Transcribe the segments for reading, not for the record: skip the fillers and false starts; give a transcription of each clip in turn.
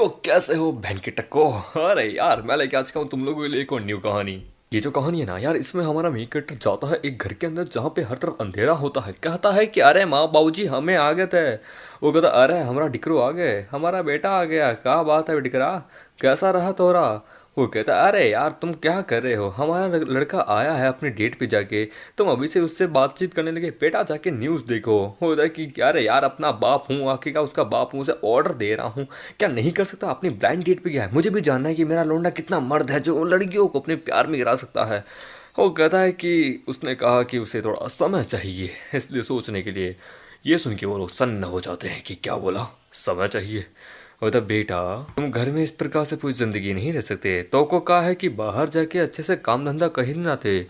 लोग कैसे हो बहन के टक्को। अरे यार मैं लेके आज का हूँ तुम लोगों के लिए एक और न्यू कहानी। ये जो कहानी है ना यार, इसमें हमारा मेन कैरेक्टर जाता है एक घर के अंदर जहाँ पे हर तरफ अंधेरा होता है। कहता है कि अरे माँ बाबूजी हमें आ गए थे। वो कहता अरे हमारा डिकरो आ गए, हमारा बेटा आ गया, क्या बात है डिकरा, कैसा रहा तोरा। वो कहता अरे यार तुम क्या कर रहे हो, हमारा लड़का आया है अपने डेट पे जाके, तुम अभी से उससे बातचीत करने लगे, बेटा जाके न्यूज़ देखो। होता है कि अरे यार अपना बाप हूँ, आके का उसका बाप हूँ, उसे ऑर्डर दे रहा हूँ, क्या नहीं कर सकता, अपनी ब्लाइंड डेट पे गया है, मुझे भी जानना है कि मेरा लौंडा कितना मर्द है जो लड़कियों को अपने प्यार में गिरा सकता है। वो कहता है कि उसने कहा कि उसे थोड़ा समय चाहिए इसलिए सोचने के लिए। ये सुन के वो लोग सन्न हो जाते हैं कि क्या बोला, समय चाहिए। होता बेटा तुम घर में इस प्रकार से पूरी जिंदगी नहीं रह सकते, तो को कहा है कि बाहर जाके अच्छे से काम धंधा कहीं ना थे,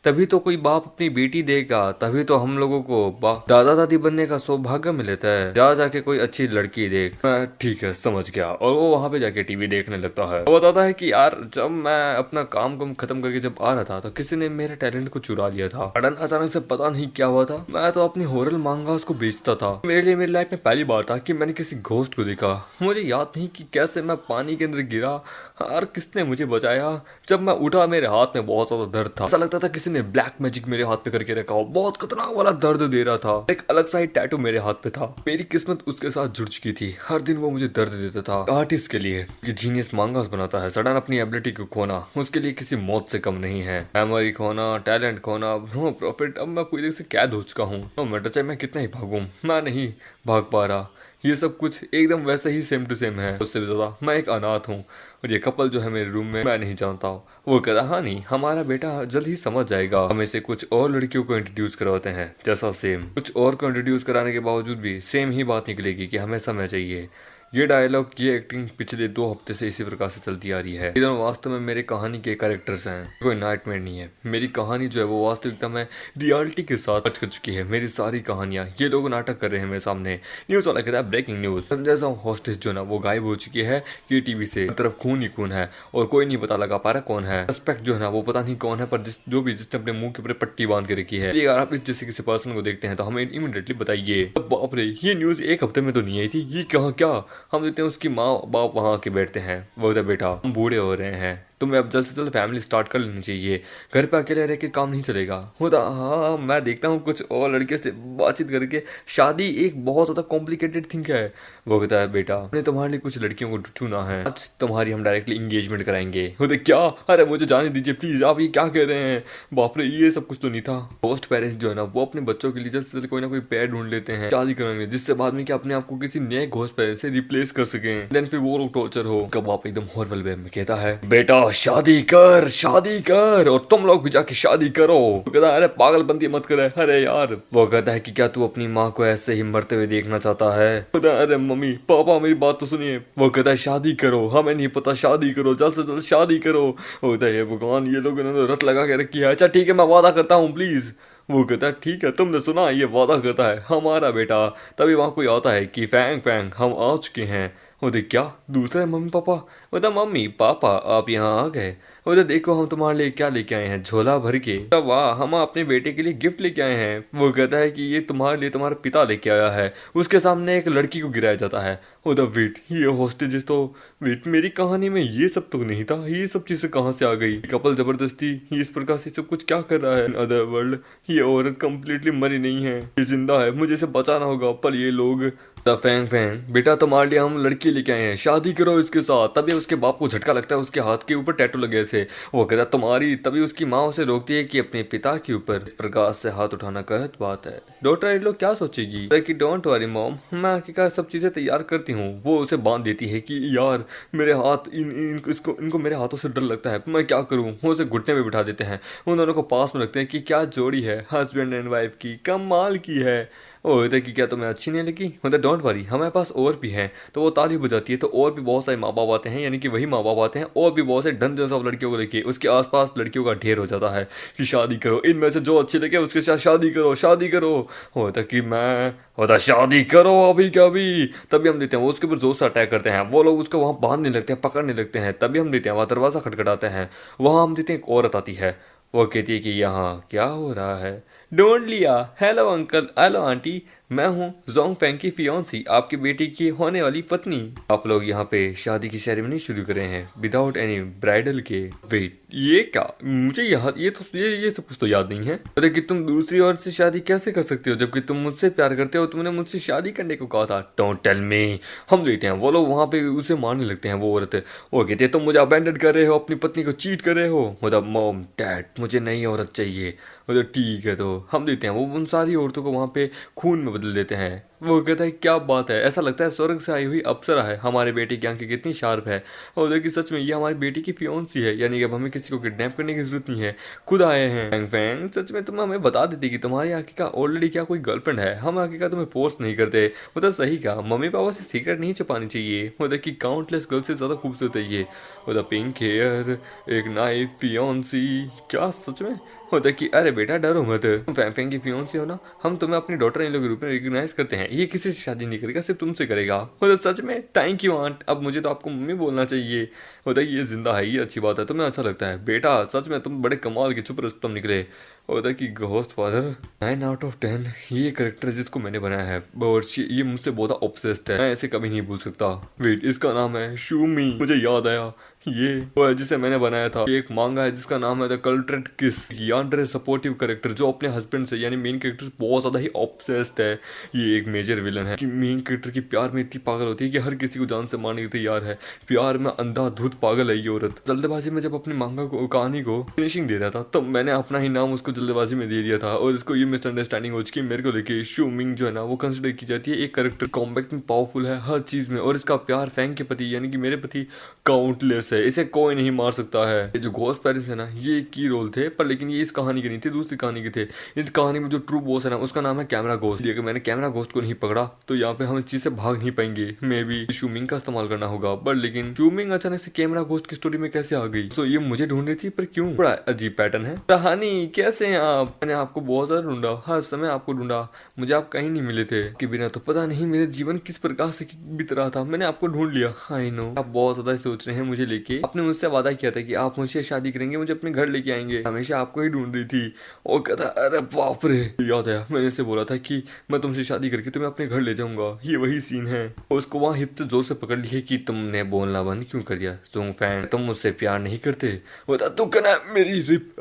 तभी तो कोई बाप अपनी बेटी देगा, तभी तो हम लोगों को दादा दादी बनने का सौभाग्य मिलता है। जा जाके कोई अच्छी लड़की देख। मैं ठीक है समझ गया, और वो वहां पे जाके टीवी देखने लगता है। वो बताता है कि यार जब मैं अपना काम खत्म करके जब आ रहा था तो किसी ने मेरे टैलेंट को चुरा लिया था। सडन अचानक से पता नहीं क्या हुआ था, मैं तो अपनी हॉरर मांगास को बेचता था। मेरे लिए मेरी लाइफ में पहली बार था कि मैंने किसी घोस्ट को देखा। मुझे याद नहीं कि कैसे मैं पानी के अंदर गिरा और किसने मुझे बचाया। जब मैं उठा मेरे हाथ में बहुत ज्यादा दर्द था, ऐसा लगता था किसी ने ब्लैक मैजिक मेरे हाथ पे करके रखा हो, बहुत खतरनाक वाला दर्द दे रहा था। एक अलग सा ही टैटू मेरे हाथ पे था। मेरी किस्मत उसके साथ जुड़ चुकी थी, हर दिन वो मुझे दर्द देता था। आर्टिस्ट के लिए जीनियस मांगास बनाता है, सडन अपनी एबिलिटी को खोना उसके लिए किसी मौत से कम नहीं है। मेमोरी खोना, टैलेंट खोना, नो प्रॉफिट। अब मैं पूरी तरह से कैद हो चुका हूँ, नो मैटर चाहे मैं कितना ही भागूं, मैं नहीं भाग पा रहा। ये सब कुछ एकदम वैसे ही सेम टू सेम है, उससे भी ज्यादा मैं एक अनाथ हूँ, और ये कपल जो है मेरे रूम में मैं नहीं जानता हूँ। वो कहता हाँ नहीं हमारा बेटा जल्द ही समझ जाएगा, हम इसे कुछ और लड़कियों को इंट्रोड्यूस करवाते हैं। जैसा सेम कुछ और को इंट्रोड्यूस कराने के बावजूद भी सेम ही बात निकलेगी कि हमें समय चाहिए। ये डायलॉग, ये एक्टिंग पिछले 2 हफ्ते से इसी प्रकार से चलती आ रही है। ये दोनों वास्तव में मेरे कहानी के कैरेक्टर्स हैं, कोई नाइटमेयर नहीं है। मेरी कहानी जो है वो वास्तविकता में रियलिटी के साथ टच कर चुकी है। मेरी सारी कहानियां ये लोग नाटक कर रहे हैं मेरे सामने। न्यूज वाला कहता है ब्रेकिंग न्यूज, संजय साहब हॉस्टेज जो ना वो गायब हो चुकी है ये टीवी से, हर तरफ खून ही खून है और कोई नहीं पता लगा पा रहा कौन है सस्पेक्ट। जो है ना वो पता नहीं कौन है, पर जिसने अपने मुंह के ऊपर पट्टी बांध के रखी है। अगर आप इस जैसे किसी पर्सन को देखते हैं तो हमें इमीडिएटली बताइए। बाप रे, ये न्यूज 1 हफ्ते में तो नहीं आई थी, ये कहाँ क्या। हम देखते हैं उसकी माँ बाप वहाँ के बैठते हैं, वो बेटा हम बूढ़े हो रहे हैं, तुम्हें अब जल्द से जल्द फैमिली स्टार्ट कर लेनी चाहिए, घर पे अकेले रह के काम नहीं चलेगा। होता हाँ मैं देखता हूँ कुछ और लड़के से बातचीत करके, शादी एक बहुत ज़्यादा कॉम्प्लिकेटेड थिंग है। वो कहता है बेटा मैंने तुम्हारे लिए कुछ लड़कियों को चुना है, आज तुम्हारी हम डायरेक्टली इंगेजमेंट कराएंगे। होते क्या, अरे मुझे जाने दीजिए प्लीज, आप ये क्या कह रहे हैं, बाप रे ये सब कुछ तो नहीं था। होस्ट पेरेंट्स जो है ना वो अपने बच्चों के लिए जल्द से जल्द कोई ना कोई पेयर ढूंढ लेते हैं शादी कराएंगे, जिससे बाद में क्या अपने आप को किसी नए घोस्ट पेरेंट से रिप्लेस कर सके, देन फिर वो लोग टॉर्चर हो। कब आप एकदम हॉरर वे में कहता है बेटा शादी कर और तुम लोग भी जाके शादी करो। वो कहता है अरे पागलपंती मत करे, अरे यार। वो कहता है कि क्या तू अपनी माँ को ऐसे ही मरते हुए देखना चाहता है। अरे मम्मी पापा मेरी बात तो सुनिए। वो कहता है शादी करो, हमें नहीं पता, शादी करो जल्द से जल्द शादी करो। होता है भगवान ये लोग इन्होंने रट लगा के रखी है। अच्छा ठीक है मैं वादा करता हूँ प्लीज। वो कहता है ठीक है तुमने सुना, ये वादा करता है हमारा बेटा। तभी वहां कोई आता है कि फैंग फैंग हम आ चुके हैं। वो देख क्या दूसरे मम्मी पापा, बता मम्मी पापा आप यहाँ आ गए। वो देखो हम तुम्हारे लिए क्या लेके आए हैं, झोला भर के। वाह हम अपने बेटे के लिए गिफ्ट लेके आए हैं। वो कहता है कि ये तुम्हारे लिए तुम्हारा पिता लेके आया है। उसके सामने एक लड़की को गिराया जाता है। उधर वेट ये हॉस्टेजेस तो, वेट मेरी कहानी में ये सब तो नहीं था, ये सब चीजें कहाँ से आ गई। कपल जबरदस्ती ये इस प्रकार से सब कुछ क्या कर रहा है। अदर वर्ल्ड ये औरत कम्प्लीटली मरी नहीं है, ये जिंदा है, मुझे इसे बचाना होगा। पर ये लोग फैंग फैंग बेटा तुम्हारे लिए हम लड़की लेके आए हैं, शादी करो इसके साथ। तभी उसके बाप को झटका लगता है, उसके हाथ के ऊपर टैटू लगे से। वो कहता तुम्हारी, तभी उसकी माँ उसे रोकती है कि अपने पिता के ऊपर इस प्रकार से हाथ उठाना गलत बात है। डॉक्टर ये लोग क्या सोचेगी कि डोंट वरी मॉम मैं हकीकत सब चीजें तैयार करती हूँ। वो उसे बांध देती है कि यार मेरे हाथ इनको मेरे हाथों से डर लगता है, मैं क्या करूँ। वो उसे घुटने पे बिठा देते हैं, उन दोनों को पास में रखते हैं कि क्या जोड़ी है हस्बैंड एंड वाइफ की, कमाल की है। वो होता है कि क्या तुम्हें अच्छी नहीं लगी। मतलब डोंट वरी हमारे पास और भी हैं। तो वो ताली बजाती है तो और भी बहुत सारे माँ बाप आते हैं, यानी कि वही माँ बाप आते हैं, और भी बहुत से डंजन्स ऑफ लड़कियों को लेके उसके आसपास लड़कियों का ढेर हो जाता है कि शादी करो, इनमें से जो अच्छी लगे उसके साथ शादी करो शादी करो। होता कि मैं होता शादी करो अभी क्या अभी। तभी हम देते हैं वो उसके ऊपर जोर से अटैक करते हैं, वो लोग उसको वहाँ बांधने लगते हैं, पकड़ने लगते हैं। तभी हम देते हैं वहाँ दरवाज़ा खटखटाते हैं, वहाँ हम देते हैं एक औरत आती है। वो कहती है कि यहाँ क्या हो रहा है। ढूंढ लिया, हेलो अंकल हेलो आंटी, मैं हूँ जोंग फेंग की फियांसी, आपकी बेटी की होने वाली पत्नी। आप लोग यहाँ पे शादी की सेरेमनी शुरू कर रहे हैं विदाउट एनी ब्राइडल के। वेट, ये क्या? मुझे याद, ये सब कुछ तो याद नहीं है। अरे कि तुम दूसरी औरत से शादी कैसे कर सकते हो जबकि तुम मुझसे प्यार करते हो? तुमने मुझसे शादी करने को कहा था। Don't tell me. हम देखते हैं वो लोग वहाँ पे उसे मारने लगते हैं, वो औरत। वो कहती है तुम मुझे अबैंडन कर रहे हो, अपनी पत्नी को चीट कर रहे हो। मतलब मॉम डैड, मुझे नई औरत चाहिए। मतलब ठीक है, तो हम देते हैं वो उन सारी औरतों को वहाँ पे खून में बदल देते हैं। वो कहता है क्या बात है, ऐसा लगता है स्वर्ग से आई हुई अप्सरा है। हमारे बेटे की आंखें कितनी शार्प है। और उधर की सच में ये हमारी बेटी की फियांसी है, यानी कि अब हमें किसी को किडनैप करने की जरूरत नहीं है, खुद आए हैं। फैंग फैंग, सच में तुम हमें बता देती कि तुम्हारी आंखें का ऑलरेडी क्या कोई गर्लफ्रेंड है। हम आंखें का तुम्हें फोर्स नहीं करते। मतलब सही कहा, मम्मी पापा से सीक्रेट नहीं छुपानी चाहिए। मतलब कि काउंटलेस गर्ल से ज्यादा खूबसूरत है ये। मतलब पिंक हेयर, एक नाइफ फियांसी, क्या सच में होता है कि अरे बेटा डरो मत, तुम फैंग फैंग की फियांसी हो ना, हम तुम्हें अपनी डॉटर इन लोग के रूप में रिकॉग्नाइज करते हैं। ये किसी से शादी नहीं करेगा, सिर्फ तुमसे करेगा। मतलब सच में थैंक यू आंट, अब मुझे तो आपको मम्मी बोलना चाहिए। होता है ये जिंदा है, ये अच्छी बात है, तुम्हें अच्छा लगता है बेटा। सच में तुम बड़े कमाल के चुप रुस्तम निकले। होता है कि घोस्ट फादर 9 out of 10 ये करेक्टर जिसको मैंने बनाया है, बावर्ची, ये मुझसे बहुत ऑब्सेस्ड है, मैं ऐसे कभी नहीं भूल सकता। वेट, इसका नाम है शूमी। मुझे याद आया, ये वो है जिसे मैंने बनाया था। ये एक मांगा है जिसका नाम है द कल्ट्रेट किस। यान्डरे सपोर्टिव करेक्टर जो अपने हस्बैंड से यानी मेन कैरेक्टर बहुत ज्यादा ही ऑब्सेस्ड है। ये एक मेजर विलन है कि मेन कैरेक्टर की प्यार में इतनी पागल होती है कि हर किसी को जान से मारने की तैयार है। प्यार में अंधाधुंध पागल है ये औरत। जल्दबाजी में जब अपनी मांगा को, कहानी को फिनिशिंग दे रहा था, तब मैंने अपना ही नाम उसको जल्दबाजी में दे दिया था और इसको ये मिसअंडरस्टैंडिंग हो चुकी। मेरे को लेके शू मिंग जो है ना वो कंसिडर की जाती है एक करेक्टर, कॉम्बैक्ट में पावरफुल है हर चीज में, और इसका प्यार फैंग के प्रति यानी कि मेरे प्रति काउंटलेस है। इसे कोई नहीं मार सकता है। ये जो घोस्ट पेरेंट्स है ना, ये की रोल थे, पर लेकिन ये इस कहानी के नहीं थे, दूसरी कहानी के थे। इस कहानी में जो ट्रू बॉस है ना उसका नाम है कैमरा घोस्ट। अगर मैंने कैमरा घोस्ट को नहीं पकड़ा तो यहाँ पे हम इस चीज से भाग नहीं पाएंगे। मे बी शूमिंग का इस्तेमाल करना होगा, बट लेकिन शूमिंग अचानक से कैमरा घोस्ट की स्टोरी में कैसे आ गई? तो ये मुझे ढूंढ रही थी, पर क्यों? बड़ा अजीब पैटर्न है। कहानी कैसे हैं आप? मैंने आपको बहुत ज्यादा ढूंढा, हर समय आपको ढूंढा, मुझे आप कहीं नहीं मिले थे। कि बिना तो पता नहीं मेरे जीवन किस प्रकार से बीत रहा था, मैंने आपको ढूंढ लिया। आई नो आप बहुत ज्यादा सोच रहे हैं मुझे लेके। आपने मुझसे वादा किया था कि आप मुझसे शादी करेंगे, मुझे अपने घर लेके आएंगे, हमेशा आपको ही ढूंढ रही थी। और कहता अरे बाप रे, याद है मैंने इसे बोला था कि मैं तुमसे शादी करके तुम्हें अपने घर ले जाऊंगा। ये वही सीन है। और उसको वहां हिप से जोर से पकड़ लिए कि तुमने बोलना बंद क्यों कर दिया जोंग फैंग, तुम मुझसे प्यार नहीं करते। बता तू कहना मेरी रिप,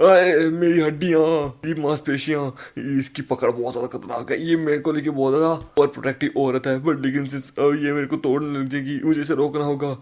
मेरी हड्डियां, मेरी मांसपेशियां, इसकी पकड़ बहुत ज्यादा खतरनाक है। ये मेरे को लेके बहुत ज्यादा और प्रोटेक्टिव औरत है, बट लेकिन ये मेरे को तोड़ने लग जाएगी, मुझे इसे रोकना होगा।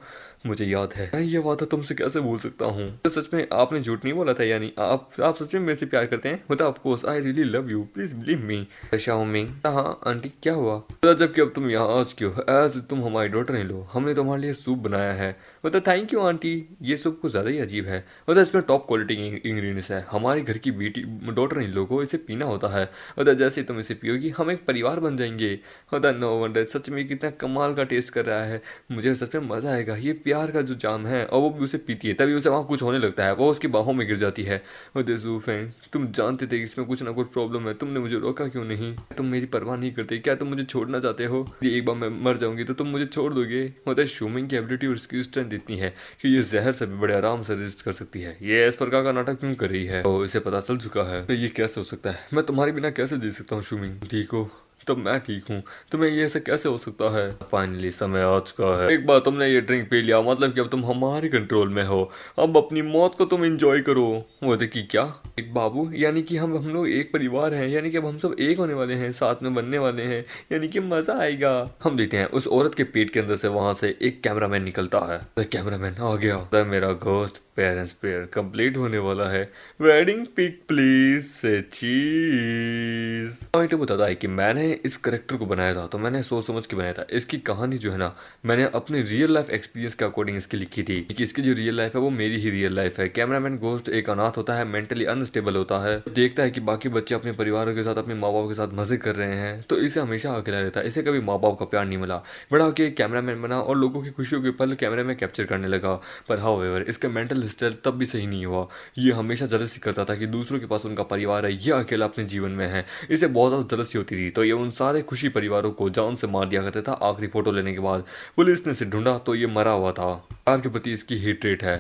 मुझे याद है, मैं ये वादा तुमसे कैसे भूल सकता हूँ। तो सच में आपने झूठ नहीं बोला था, यानी आप सच में मेरे से प्यार करते हैं? मतलब of course I really love you, please believe me. Xiaoming, हाँ आंटी क्या हुआ? तो जबकि अब तुम यहाँ आज क्यों? एज तुम हमारी डॉटर नहीं लो, हमने तुम्हारे लिए सूप बनाया है। मतलब थैंक यू आंटी, ये सूप कुछ ज्यादा ही अजीब है। मतलब इसमें टॉप क्वालिटी इंग्रेडिएंट्स है, हमारी घर की बेटी डॉटर इन लोगों को इसे पीना होता है। मतलब जैसे तुम इसे पियोगी हम एक परिवार बन जाएंगे। मतलब नो वंडर, सच में कितना कमाल का टेस्ट कर रहा है, मुझे सच में मजा आएगा। ये प्यार का जो जाम है, और वो भी उसे पीती है, तभी उसे वहाँ कुछ होने लगता है, वो उसकी बाहों में गिर जाती है। तुम जानते थे कि इसमें कुछ ना कुछ प्रॉब्लम है, तुमने मुझे रोका क्यों नहीं? तुम मेरी परवाह नहीं करते? क्या तुम मुझे छोड़ना चाहते हो? यदि एक बार मैं मर जाऊंगी तो तुम मुझे छोड़ दोगे? मतलब शूमिंग की एबिलिटी और इसकी स्ट्रेंथ इतनी है कि ये जहर से भी बड़े आराम से रेजिस्ट कर सकती है। ये इस प्रकार का नाटक क्यों कर रही है? तो इसे पता चल चुका है। तो ये कैसे हो सकता है? मैं तुम्हारे बिना कैसे जी सकता हूँ शूमिंग? ठीक हो तो मैं ठीक हूँ, तुम्हें ये ऐसा कैसे हो सकता है? फाइनली समय आ चुका है। एक बार तुमने ये ड्रिंक पी लिया मतलब कि अब तुम हमारे कंट्रोल में हो। अब अपनी मौत को तुम एंजॉय करो। वो देखिए क्या, एक बाबू, यानी कि हम लोग एक परिवार हैं, यानी कि अब हम सब एक होने वाले हैं, साथ में बनने वाले हैं, यानी कि मजा आएगा। हम देखते हैं उस औरत के पेट के अंदर से वहां से एक कैमरामैन निकलता है। कैमरामैन आ गया। मेरा घोस्ट पेरेंट्स प्रेयर कंप्लीट होने वाला है। वेडिंग पिक प्लीज से चीज। पॉइंट बताता है कि मैंने इस करेक्टर को बनाया था तो मैंने सोच समझ के बनाया था। इसकी कहानी जो है ना, मैंने अपने रियल लाइफ एक्सपीरियंस के अकॉर्डिंग इसकी लिखी थी कि इसकी जो रियल लाइफ है वो मेरी ही रियल लाइफ है। कैमरामैन घोस्ट एक अनाथ होता है, मेंटली अनस्टेबल होता है, देखता है कि बाकी बच्चे अपने परिवारों के साथ, अपने माँ बाप के साथ मजे कर रहे हैं, तो इसे हमेशा अकेला रहता है। इसे कभी माँ बाप का प्यार नहीं मिला। बड़ा होकर एक कैमरामैन बना और लोगों की खुशियों के पल कैमरे में कैप्चर करने लगा। पर हाउएवर इसका मेंटल स्टेट तब भी सही नहीं हुआ। ये हमेशा जलसी करता था कि दूसरों के पास उनका परिवार है, ये अकेला अपने जीवन में है। इसे बहुत ज्यादा जलसी होती थी, तो ये उन सारे खुशी परिवारों को जान से मार दिया करता था। आखिरी फोटो लेने के बाद पुलिस ने इसे ढूंढा तो ये मरा हुआ था। प्यार के प्रति इसकी हेट रेट है।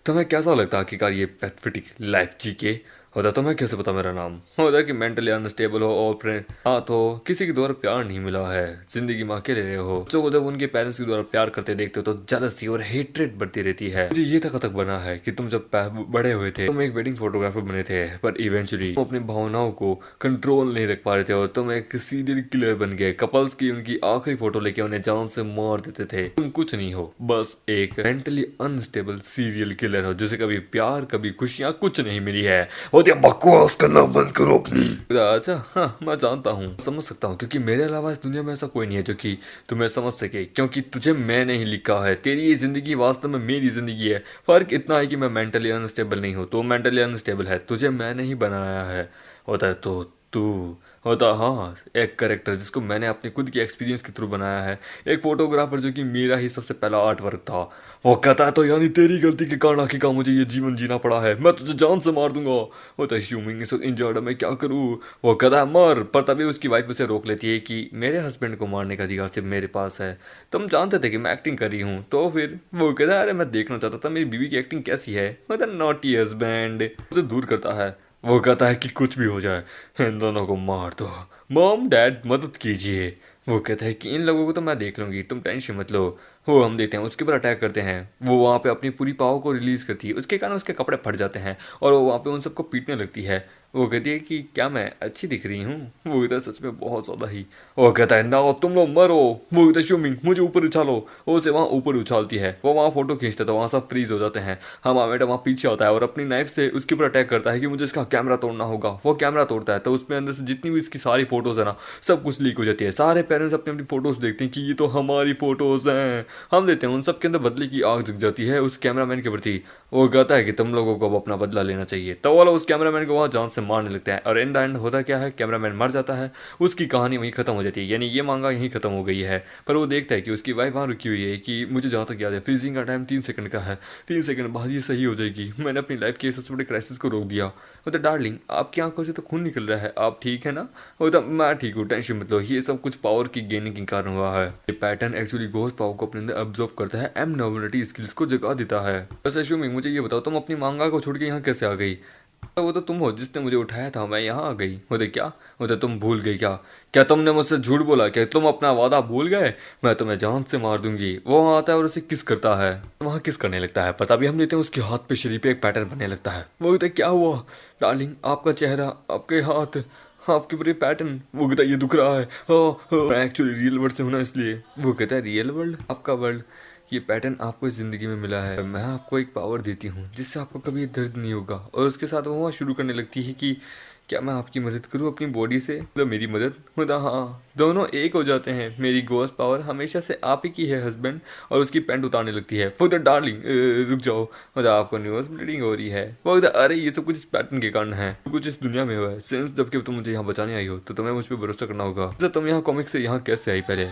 तुम्हें कैसा लगता है आखिरकार ये पैथेटिक लाइफ जी के? होता तुम्हें कैसे पता मेरा नाम? होता कि मेंटली अनस्टेबल हो और फ्रेंड हाँ तो किसी के द्वारा प्यार नहीं मिला है, जिंदगी में अकेले रहे हो, बच्चों को जब उनके पेरेंट्स के द्वारा प्यार करते देखते हो तो जेलसी और हेट्रेड बढ़ती रहती है। मुझे ये तक बना है कि तुम जब बड़े हुए थे तुम एक वेडिंग फोटोग्राफर बने थे, पर इवेंचुअली तुम अपनी भावनाओं को कंट्रोल नहीं रख पा रहे थे और तुम एक सीरियल किलर बन गए। कपल्स की उनकी आखिरी फोटो लेके उन्हें जान से मार देते थे। तुम कुछ नहीं हो, बस एक मेंटली अनस्टेबल सीरियल किलर हो जिसे कभी प्यार कभी खुशियां कुछ नहीं मिली है। बकवास करना बंद करो अपनी। अच्छा हाँ मैं जानता हूँ, समझ सकता हूँ, क्योंकि मेरे अलावा इस दुनिया में ऐसा कोई नहीं है जो कि तुम्हें समझ सके, क्योंकि तुझे मैंने ही लिखा है। तेरी ये जिंदगी वास्तव में मेरी जिंदगी है। फर्क इतना है कि मैं मेंटली अनस्टेबल नहीं हूँ, तो मेंटली अनस्टेबल है। तुझे मैंने ही बनाया है। होता है तो तू होता हाँ एक करेक्टर जिसको मैंने अपने खुद की एक्सपीरियंस के थ्रू बनाया है। एक फोटोग्राफर जो कि मेरा ही सबसे पहला आर्ट वर्क था। वो कहता है तो यानी तेरी गलती के कारण आखिरकार मुझे ये जीवन जीना पड़ा है, मैं तुझे जान से मार दूंगा। होता है ह्यूमिंग इस इंजर्ड, मैं क्या करूँ। वो कहता है मर, पर तभी उसकी वाइफ उसे रोक लेती है कि मेरे हस्बैंड को मारने का अधिकार सिर्फ मेरे पास है। तुम जानते थे कि मैं एक्टिंग कर रही हूँ, तो फिर वो कहता है अरे मैं देखना चाहता था मेरी बीवी की एक्टिंग कैसी है। मतलब नॉटी हस्बैंड उसे दूर करता है। वो कहता है कि कुछ भी हो जाए इन दोनों को मार दो, मॉम डैड मदद कीजिए। वो कहता है कि इन लोगों को तो मैं देख लूंगी, तुम टेंशन मत लो। वो हम देते हैं उसके ऊपर अटैक करते हैं। वो वहाँ पे अपनी पूरी पावर को रिलीज करती है, उसके कारण उसके कपड़े फट जाते हैं और वो वहाँ पे उन सबको पीटने लगती है। वो कहती है कि क्या मैं अच्छी दिख रही हूँ? वो कहता है सच में बहुत ज्यादा ही। वो कहता है ना तुम लोग मरो। वो कहता है शुमिंग मुझे ऊपर उछालो। वो उसे वहाँ ऊपर उछालती है। वो वहाँ फोटो खींचता था, वहाँ सब फ्रीज हो जाते हैं। हमारा बेटा वहाँ पीछे होता है और अपनी नाइफ से उसके ऊपर अटैक करता है कि मुझे इसका कैमरा तोड़ना होगा। वो कैमरा तोड़ता है तो उसमें अंदर से जितनी भी इसकी सारी फोटोज है ना सब कुछ लीक हो जाती है। सारे पेरेंट्स अपनी अपनी फोटोज देखते हैं कि ये तो हमारी फोटोज हैं, हम देते हैं। उन सब के अंदर बदले की आग जग जाती है उस कैमरामैन के प्रति। वो कहता है कि तुम लोगों को अब अपना बदला लेना चाहिए। तो वाला उस कैमरामैन को वहाँ जान से मारने लगता है और इन द एंड होता क्या है, कैमरामैन मर जाता है। उसकी कहानी वहीं खत्म हो जाती है, यानी ये मांगा यहीं खत्म हो गई है। पर वो देखता है कि उसकी वाइफ वहाँ रुकी हुई है कि मुझे जहाँ तक याद है फ्रीजिंग का टाइम 3 सेकंड का है, 3 सेकंड बाद ये सही हो जाएगी। मैंने अपनी लाइफ के सबसे बड़े क्राइसिस को रोक दिया। तो डार्लिंग आपकी आंखों से तो खून निकल रहा है, आप ठीक है ना? होता मैं ठीक हूँ, टेंशन मत लो, ये सब कुछ पावर की गेनिंग के कारण हुआ है। ये पैटर्न एक्चुअली घोस्ट पावर को अपने अंदर ऑब्जर्व करता है, एबनॉर्मलिटी स्किल्स को जगा देता है। बस अश्यूमिंग मुझे ये बताओ तुम अपनी मांगा को छोड़ के यहाँ कैसे आ गई? वो तो तुम हो जिसने मुझे उठाया था, मैं यहाँ आ गई। होते क्या होते तुम भूल गई क्या? क्या तुमने मुझसे झूठ बोला? क्या तुम अपना वादा भूल गए? मैं तुम्हें जान से मार दूंगी। वो वहाँ आता है और उसे किस करता है, वहाँ किस करने लगता है। पता भी हम लेते हैं उसके हाथ पे शरीर पे एक पैटर्न बनने लगता है। वो कहता है क्या हुआ डार्लिंग, आपका चेहरा, आपके हाथ, आपके पूरे पैटर्न। वो कहता है ये दुख रहा है। मैं एक्चुअली रियल वर्ल्ड से हूं ना इसलिए। वो कहता है रियल वर्ल्ड, आपका वर्ल्ड, ये पैटर्न आपको इस जिंदगी में मिला है। मैं आपको एक पावर देती हूँ जिससे आपको कभी दर्द नहीं होगा। और उसके साथ वो वहाँ शुरू करने लगती है कि क्या मैं आपकी मदद करूँ अपनी बॉडी से? मतलब मेरी मदद मतलब हाँ, दोनों एक हो जाते हैं। मेरी घोस्ट पावर हमेशा से आप ही की है हस्बैंड। और उसकी पैंट उतारने लगती है। फॉर द डार्लिंग रुक जाओ, मतलब आपको न्यूज ब्लीडिंग हो रही है। वो अरे ये सब कुछ इस पैटर्न के कारण है, कुछ इस दुनिया में हुआ है। सिंस जबकि तुम मुझे यहाँ बचाने आई हो तो तुम्हें मुझ पर भरोसा करना होगा। तो तुम यहाँ कॉमिक से यहाँ कैसे आई पहले?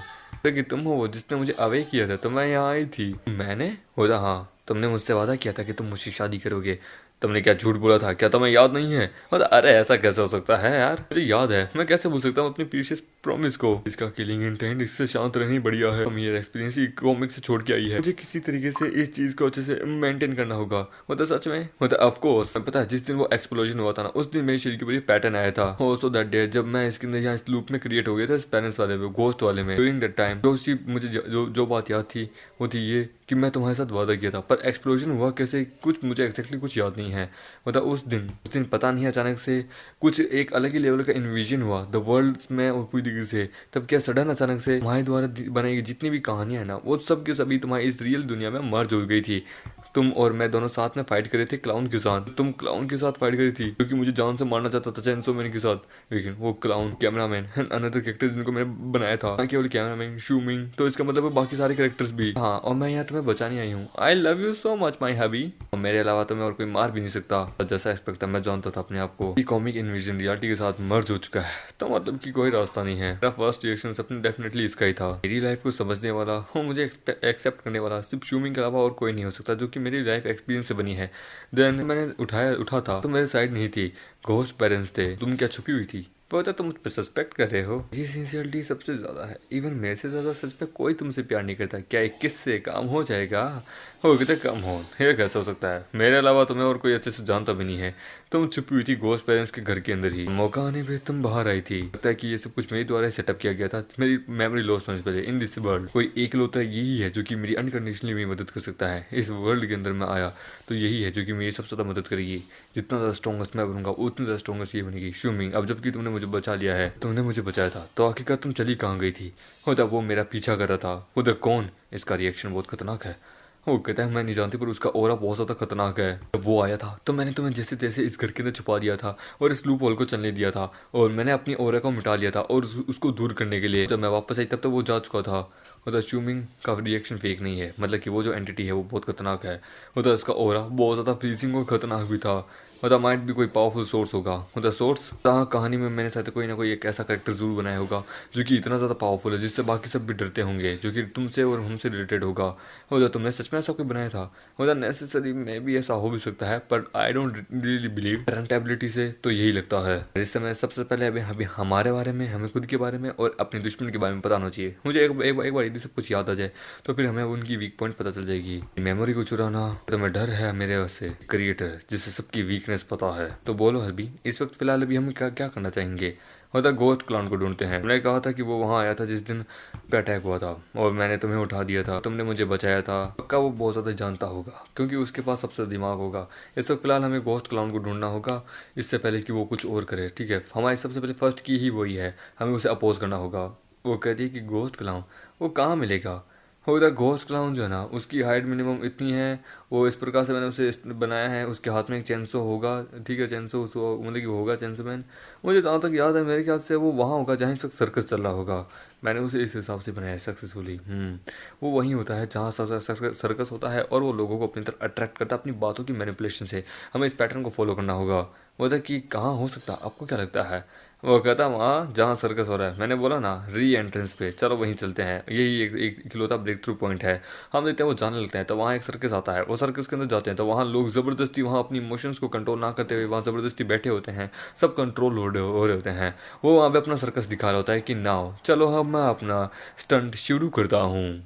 कि तुम हो वो जिसने मुझे अवे किया था तो मैं यहाँ आई थी। मैंने होता हाँ, तुमने मुझसे वादा किया था कि तुम मुझसे शादी करोगे। तुमने क्या झूठ बोला था? क्या तुम्हें याद नहीं है? मतलब अरे ऐसा कैसे हो सकता है यार, मुझे याद है। मैं कैसे भूल सकता हूँ अपनी प्रीशियस प्रॉमिस को। इसका किलिंग इंटेंट इससे शांत रहनी बढ़िया है। मेरा एक्सपीरियंस ही कॉमिक से छोड़ के आई है। मुझे किसी तरीके से इस चीज को अच्छे से मेंटेन करना होगा। मतलब सच में मतलब ऑफ कोर्स पता है जिस दिन वो एक्सप्लोजन हुआ था ना उस दिन मेरे शरीर के ऊपर पैटर्न आया था। हो सो दैट डे जब मैं इसके अंदर यहाँ इस लूप में क्रिएट हो गया था, इस पेरेंट्स वाले में, घोस्ट वाले में। ड्यूरिंग दैट टाइम जो मुझे जो बात याद थी वो थी ये कि मैं तुम्हारे साथ वादा किया था। पर एक्सप्लोजन हुआ कैसे कुछ मुझे एक्जैक्टली कुछ याद नहीं है। मतलब उस दिन पता नहीं अचानक से कुछ एक अलग ही लेवल का इन्विजन हुआ द वर्ल्ड में और पूरी तरीके से। तब क्या सडन अचानक से तुम्हारे द्वारा बनाई गई जितनी भी कहानियां है ना वो सब के सभी तुम्हारी इस रियल दुनिया में मर्ज हो गई थी। तुम और मैं दोनों साथ में फाइट करे थे क्लाउन के साथ। तुम क्लाउन के साथ फाइट करी थी क्योंकि मुझे जान से मारना चाहता था चैनसो मैन के साथ। लेकिन वो clown, cameraman and another characters जिनको मैंने बनाया था, ना केवल कैमरामैन, शूमिंग, तो इसका मतलब है बाकी सारे कैरेक्टर्स भी। हाँ, और मैं यहाँ तुम्हें बचाने आई हूँ। I love you so much my hubby. और मेरे अलावा तुम्हें और कोई मार भी नहीं सकता। जैसा एक्सपेक्ट था मैं जानता था अपने आप को कि कॉमिक इन्विजन रियलिटी के साथ मर्ज हो चुका है, तो मतलब कि कोई रास्ता नहीं है। मेरा फर्स्ट रिएक्शन अपने डेफिनेटली इसका ही था। मेरी लाइफ को समझने वाला और मुझे एक्सेप्ट करने वाला सिर्फ शूमिंग के अलावा और कोई नहीं हो सकता, जो कि मेरी लाइफ एक्सपीरियंस से बनी है। देन मैंने उठा था तो मेरे साइड नहीं थी, घोस्ट पेरेंट्स थे। तुम क्या छुपी हुई थी? वो तो तुम मुझ पे सस्पेक्ट कर रहे हो। ये सिंसियरिटी सबसे ज्यादा है, इवन मेरे से ज्यादा सच में कोई तुमसे प्यार नहीं करता। क्या 21 से काम हो जाएगा? हो कितने कम हो, ये कैसे हो सकता है? मेरे अलावा तुम्हें और कोई अच्छे से जानता भी नहीं है। तुम छुपी हुई थी घोस्ट पेरेंट्स के घर के अंदर ही, मौका आने पे तुम बाहर आई थी। लगता है कि ये सब कुछ मेरे द्वारा सेटअप किया गया था, मेरी मेमोरी लॉस होने से पहले। इन दिस वर्ल्ड कोई एक लौता यही है जो कि मेरी अनकंडीशनली मेरी मदद कर सकता है। इस वर्ल्ड के अंदर मैं आया तो यही है जो कि मेरी सबसे ज्यादा मदद करेगी। जितना ज्यादा स्ट्रॉन्गेस्ट मैं बनूंगा उतनी ज्यादा स्ट्रॉन्गेस्ट ये बनेगी। शुमिंग, अब जबकि तुमने मुझे बचा लिया है, तुमने मुझे बचाया था, तो आखिरकार तुम चली कहाँ गई थी? उधर वो मेरा पीछा कर रहा था, उधर कौन? इसका रिएक्शन बहुत खतरनाक है। वो कहता है मैं नहीं जानती, पर उसका ऑरा बहुत ज्यादा खतरनाक है। जब वो आया था तो मैंने तुम्हें जैसे तैसे इस घर के अंदर छुपा दिया था और इस लूप होल को चलने दिया था, और मैंने अपनी ऑरा को मिटा लिया था और उसको दूर करने के लिए जब मैं वापस आई तब तक वो जा चुका था। उधर अश्यूमिंग का रिएक्शन फेक नहीं है, मतलब कि वो जो एंटिटी है वो बहुत खतरनाक है। उधर उसका ऑरा बहुत ज्यादा फ्रीजिंग और खतरनाक भी था। मतलब माइट भी कोई पावरफुल सोर्स होगा। मतलब सोर्स कहानी में मैंने शायद कोई ना कोई एक ऐसा कैरेक्टर जरूर बनाया होगा जो कि इतना ज़्यादा पावरफुल है जिससे बाकी सब भी डरते होंगे, जो कि तुमसे और हमसे रिलेटेड होगा। मतलब तुमने सच में ऐसा कोई बनाया था? मतलब नेसेसरी में भी ऐसा हो भी सकता है, पर I don't really believe. Current ability से तो यही लगता है। इस समय सबसे पहले अभी हमारे बारे में, हमें खुद के बारे में और अपने दुश्मन के बारे में पता होना चाहिए। मुझे एक बार यदि सब कुछ याद आ जाए तो फिर हमें उनकी वीक पॉइंट पता चल जाएगी। मेमोरी को चुराना तो मैं डर है मेरे से क्रिएटर जिससे सबकी वीकनेस पता है। तो बोलो अभी इस वक्त फिलहाल अभी हम क्या क्या करना चाहेंगे? मतलब गोस्ट क्लाउन को ढूंढते हैं। मैंने कहा था कि वो वहाँ आया था जिस दिन पे अटैक हुआ था और मैंने तुम्हें उठा दिया था, तुमने मुझे बचाया था। पक्का वो बहुत ज़्यादा जानता होगा क्योंकि उसके पास सबसे दिमाग होगा। इस वक्त फिलहाल हमें गोस्ट क्लाउन को ढूंढना होगा इससे पहले कि वो कुछ और करे। ठीक है, हमारी सबसे पहले फर्स्ट की ही वही है, हमें उसे अपोज करना होगा। वो कहती है कि गोस्ट क्लाउन वो कहाँ मिलेगा? हो द घोस्ट क्लाउन जो है ना उसकी हाइट मिनिमम इतनी है, वो इस प्रकार से मैंने उसे बनाया है। उसके हाथ में एक चेंसो होगा, ठीक है, चेंसो उसको मतलब कि होगा चेंसो मैन। मुझे जहाँ तक याद है मेरे ख्याल से वो वहाँ होगा जहाँ इस सर्कस चल रहा होगा। मैंने उसे इस हिसाब से बनाया है सक्सेसफुली। वो वहीं होता है जहाँ सर्कस होता है और वो लोगों को अपनी तरफ अट्रैक्ट करता है अपनी बातों की मैनिपुलेशन से। हमें इस पैटर्न को फॉलो करना होगा। वो था कि कहाँ हो सकता है, आपको क्या लगता है? वो कहता वहाँ जहाँ सर्कस हो रहा है। मैंने बोला ना री एंट्रेंस पे, चलो वहीं चलते हैं, यही एक इकलौता ब्रेक थ्रू पॉइंट है। हम देखते हैं वो जाने लगते हैं तो वहाँ एक सर्कस आता है। वो सर्कस के अंदर जाते हैं तो वहाँ लोग ज़बरदस्ती वहाँ अपनी इमोशंस को कंट्रोल ना करते हुए वहाँ ज़बरदस्ती बैठे होते हैं, सब कंट्रोल हो रहे होते हैं। वो वहाँ पे अपना सर्कस दिखा रहा होता है कि नाउ चलो हम मैं अपना स्टंट शुरू करता हूँ।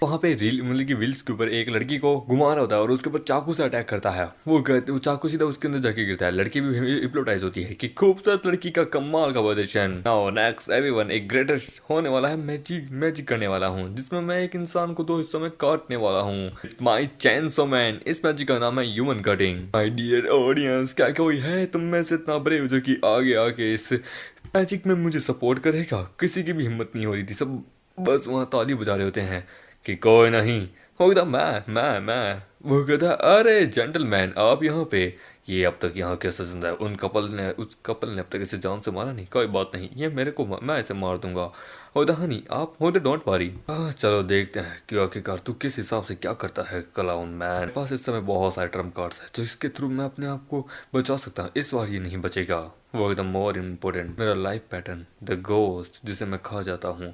वहाँ पे रील मतलब कि व्हील्स के ऊपर एक लड़की को घुमा रहा होता है और उसके ऊपर चाकू से अटैक करता है। वो चाकू सीधा उसके अंदर जाके गिरता है। लड़की भी हिप्नोटाइज होती है कि खूबसूरत लड़की का कमाल का प्रदर्शन। नाउ नेक्स्ट एवरीवन, एक ग्रेटेस्ट होने वाला है, मैजिक करने वाला हूँ जिसमें मैं एक इंसान को 2 हिस्सों में काटने वाला हूँ। माई चेंसो मैन, इस मैजिक का नाम है human cutting. My dear audience, क्या कोई है तुम में से इतना ब्रेव जो कि आगे आके इस मैजिक में मुझे सपोर्ट करेगा? किसी की भी हिम्मत नहीं हो रही थी, सब बस वहाँ ताली बजा रहे होते हैं कि कोई नहीं होगा। मैं वो कहता अरे जेंटलमैन आप यहाँ पे, ये अब तक यहाँ कैसे जिंदा है? उस कपल ने अब तक इसे जान से मारा नहीं। कोई बात नहीं, ये मेरे को मैं इसे मार दूंगा। होदा हनी आप होते डोंट वरी। चलो देखते हैं कि आखिरकार तू किस हिसाब से क्या करता है क्लाउन मैन। पास इस समय बहुत सारे ट्रम्प कार्ड्स है जो इसके थ्रू मैं अपने आप को बचा सकता हूँ। इस बार ये नहीं बचेगा। वो एकदम मोर इम्पोर्टेंट मेरा लाइफ पैटर्न द गोस्ट जिसे मैं खा जाता हूँ।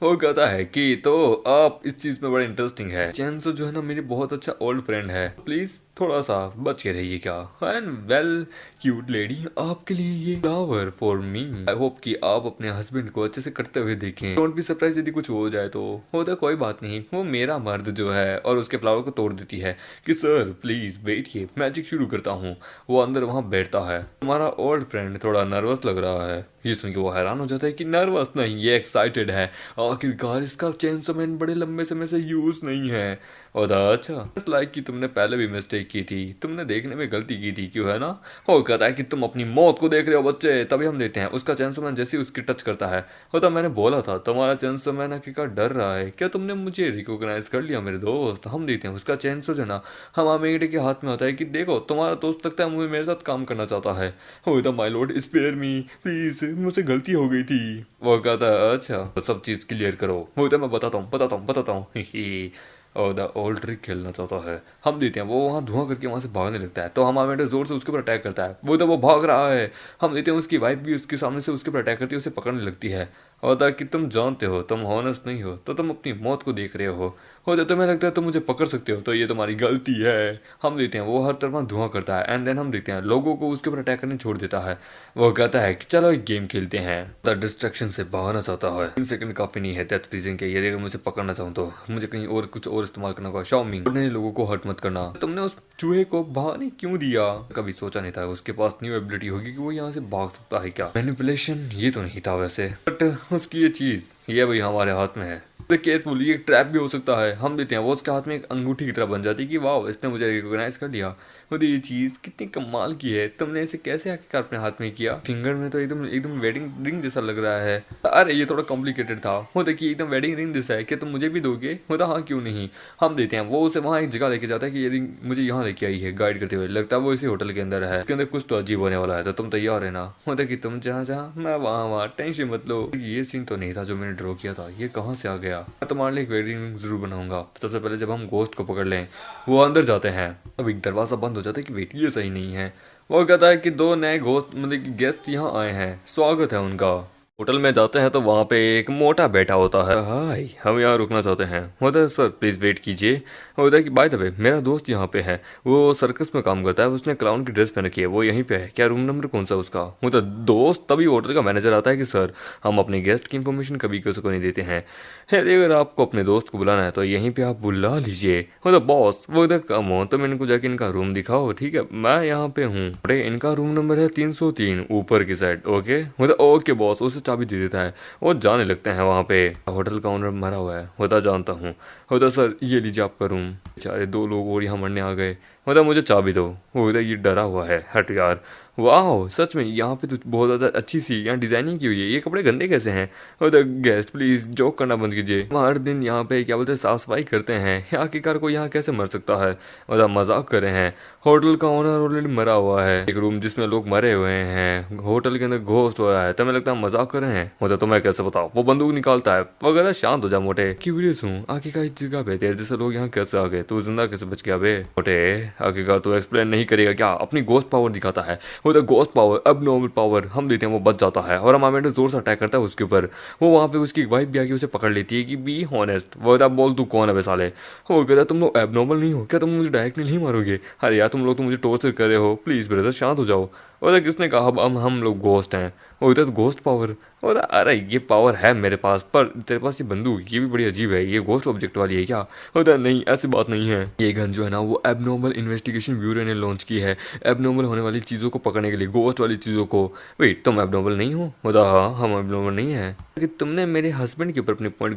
वो कहता है कि तो आप इस चीज में बड़ा इंटरेस्टिंग है। चेंसो जो है ना मेरी बहुत अच्छा ओल्ड फ्रेंड है, प्लीज थोड़ा सा बच के रहिए क्या। एंड वेल क्यूट लेडी, आपके लिए ये flower for me. I hope कि आप अपने हस्बैंड को अच्छे से करते हुए देखें। डोंट बी सरप्राइज यदि कुछ हो जाए तो। होता कोई बात नहीं, वो मेरा मर्द जो है, और उसके फ्लावर को तोड़ देती है कि सर प्लीज बैठिए मैजिक शुरू करता हूँ। वो अंदर वहां बैठता है। हमारा ओल्ड फ्रेंड थोड़ा नर्वस लग रहा है। ये सुन के वो हैरान हो जाता है कि नर्वस नहीं, ये एक्साइटेड है। आखिरकार इसका चेंसो मैन बड़े लंबे समय से यूज नहीं है। और अच्छा लाइक कि तुमने पहले भी मिस्टेक की थी, तुमने देखने में गलती की थी, क्यों है ना? वो कहता है कि तुम अपनी मौत को देख रहे हो बच्चे। तभी हम देखते हैं उसका चेंसो मैन जैसे ही उसकी टच करता है होता मैंने बोला था तुम्हारा चेंसो मैन आखिरकार डर रहा है। क्या तुमने मुझे रिकॉग्नाइज कर लिया मेरे दोस्त? हम देखते हैं उसका चेंसो जो ना हम आमेडे के हाथ में होता है कि देखो तुम्हारा दोस्त लगता है मुझे मेरे साथ काम करना चाहता है। होता my lord spare me please, मुझसे गलती हो गई थी। वो कहता है अच्छा तो सब चीज क्लियर करो। होता मैं बताता हूँ और द ओल्ड ट्रिक खेलना चाहता है। हम देते हैं वो वहाँ धुआं करके वहाँ से भागने लगता है तो हम आमेडे जोर से उसके ऊपर अटैक करता है। वो भाग रहा है। हम देते हैं उसकी वाइफ भी उसके सामने से उसके ऊपर अटैक करती है, उसे पकड़ने लगती है। होता कि तुम जानते हो तुम हॉनेस्ट नहीं हो तो तुम अपनी मौत को देख रहे हो तो तुम्हें लगता है तुम मुझे पकड़ सकते हो तो ये तुम्हारी गलती है। हम देखते हैं वो हर तरफ धुआं करता है एंड देन हम देखते हैं लोगों को उसके ऊपर अटैक करने छोड़ देता है। वो कहता है कि चलो एक गेम खेलते हैं। डिस्ट्रक्शन से भागना चाहता है। 3 सेकंड काफी नहीं है दैट्स रीजन के यदि मुझे पकड़ना चाहूँ तो मुझे कहीं और कुछ और इस्तेमाल करना होगा। शॉमिंग लोगों को हर्ट मत करना। तुमने उस चूहे को भागने क्यों दिया? कभी सोचा नहीं था उसके पास न्यू एबिलिटी होगी कि वो यहाँ से भाग सकता है क्या? मैनिपुलेशन ये तो नहीं था वैसे बट उसकी ये चीज ये भाई हमारे हाथ में है। केयरफुल ये ट्रैप भी हो सकता है। हम देते हैं वो उसके हाथ में एक अंगूठी की तरह बन जाती है कि वाह इसने मुझे रिकॉग्नाइज कर लिया। मुझे ये चीज कितनी कमाल की है। तुमने इसे कैसे आखिरकार अपने हाथ में किया? फिंगर में तो एकदम एकदम वेडिंग रिंग जैसा लग रहा है। अरे ये थोड़ा कॉम्प्लिकेटेड था। वो देखिए एकदम वेडिंग रिंग जैसा है। क्या तुम मुझे भी दोगे? होता हाँ क्यों नहीं। हम देते हैं वो उसे वहाँ एक जगह लेके जाता है कि ये रिंग मुझे यहाँ लेके आई है गाइड करते हुए। लगता है वो इसी होटल के अंदर है। इसके अंदर कुछ तो अजीब होने वाला है तो तुम तैयार है ना? होता कि तुम जहाँ जहाँ मैं वहाँ टेंशन मत लो। ये सीन तो नहीं था जो मैंने ड्रॉ किया था। ये कहाँ से आ गया? मैं तुम्हारे लिए एक वेडिंग रिंग जरूर बनाऊंगा। सबसे पहले जब हम गोस्ट को पकड़ लें वो अंदर जाते हैं अब एक दरवाजा बंद हो जाता है कि वेट ये सही नहीं है। वो कहता है कि 2 नए गोस्ट मतलब कि गेस्ट यहाँ आए हैं स्वागत है उनका। होटल में जाते हैं तो वहाँ पे एक मोटा बैठा होता है। हाय हम यहाँ रुकना चाहते हैं। होता है सर प्लीज वेट कीजिए। होता है कि बाय द वे मेरा दोस्त यहाँ पे है वो सर्कस में काम करता है उसने क्लाउन की ड्रेस पहन रखी है वो यहीं पे है क्या रूम नंबर कौन सा उसका? होता दोस्त तभी होटल का मैनेजर आता है कि सर हम अपने गेस्ट की इन्फॉर्मेशन कभी किसी को नहीं देते हैं। अगर आपको अपने दोस्त को बुलाना है तो यहीं पे आप बुला लीजिए। वो तो बॉस वो इधर कम हो तो मैंने को जाके इनका रूम दिखाओ। ठीक है मैं यहाँ पे हूँ। अरे इनका रूम नंबर है 303 ऊपर की साइड। ओके मतलब ओके बॉस उसे चाबी दे देता है। वो जाने लगते हैं वहाँ पे। होटल का ओनर मरा हुआ है होता जानता हूँ। होता सर ये लीजिए आपका रूम। बेचारे 2 लोग और यहाँ मरने आ गए। होता मुझे चाबी दो। होता ये डरा हुआ है हट यार। वाह सच में यहाँ पे तो बहुत ज़्यादा अच्छी सी यहाँ डिजाइनिंग की हुई है। ये कपड़े गंदे कैसे हैं? और गेस्ट प्लीज जोक करना बंद कीजिए। हम हर दिन यहाँ पे क्या बोलते हैं साफ सफाई करते हैं। आखिरकार को यहाँ कैसे मर सकता है? और मजाक कर रहे हैं। होटल का ओनर ऑलरेडी मरा हुआ है। एक रूम जिसमें लोग मरे हुए हैं होटल के अंदर घोस्ट हो रहा है। तुम्हें लगता है मजाक कर रहे हैं? होता तो मैं कैसे बताऊँ? वो बंदूक निकालता है वगैरह। शांत हो जा मोटे। क्यूरियस हूँ आखिरकार इस जगह पे तेरे जैसे लोग यहाँ कैसे आ गए? तू जिंदा कैसे बच गया बे? मोटे आखिरकार तू एक्सप्लेन नहीं करेगा क्या? अपनी गोस्ट पावर दिखाता है। वो गोस्ट पावर अब नॉर्मल पावर हम देते हैं वो बच जाता है और हमारे जोर से अटैक करता है उसके ऊपर। वो वहाँ पे उसकी वाइफ भी आके उसे पकड़ लेती है कि बी हॉनेस्ट। वो बोल तू कौन है बे साले? वो कहता तुम लोग एबनॉर्मल नहीं हो क्या? तुम मुझे डायरेक्टली नहीं मारोगे? अरे यार तुम लोग तो मुझे टॉर्चर कर रहे हो प्लीज ब्रदर शांत हो जाओ। और किसने कहा हम लोग गोस्ट हैं? वो तो गोस्ट पावर। और अरे ये पावर है मेरे पास पर तेरे पास ये बंदूक ये भी बड़ी अजीब है। ये गोस्ट ऑब्जेक्ट वाली है क्या? होता नहीं ऐसी बात नहीं है। ये गन जो है ना वो एबनॉर्मल इन्वेस्टिगेशन ब्यूरो ने लॉन्च की है एबनॉर्मल होने वाली चीज़ों को पकड़ने के लिए गोस्ट वाली चीज़ों को। वेट तुम एबनॉर्मल नहीं हो? होता हाँ हम एबनॉर्मल नहीं है। कि तुमने मेरे हस्बैंड के ऊपर अपनी पॉइंट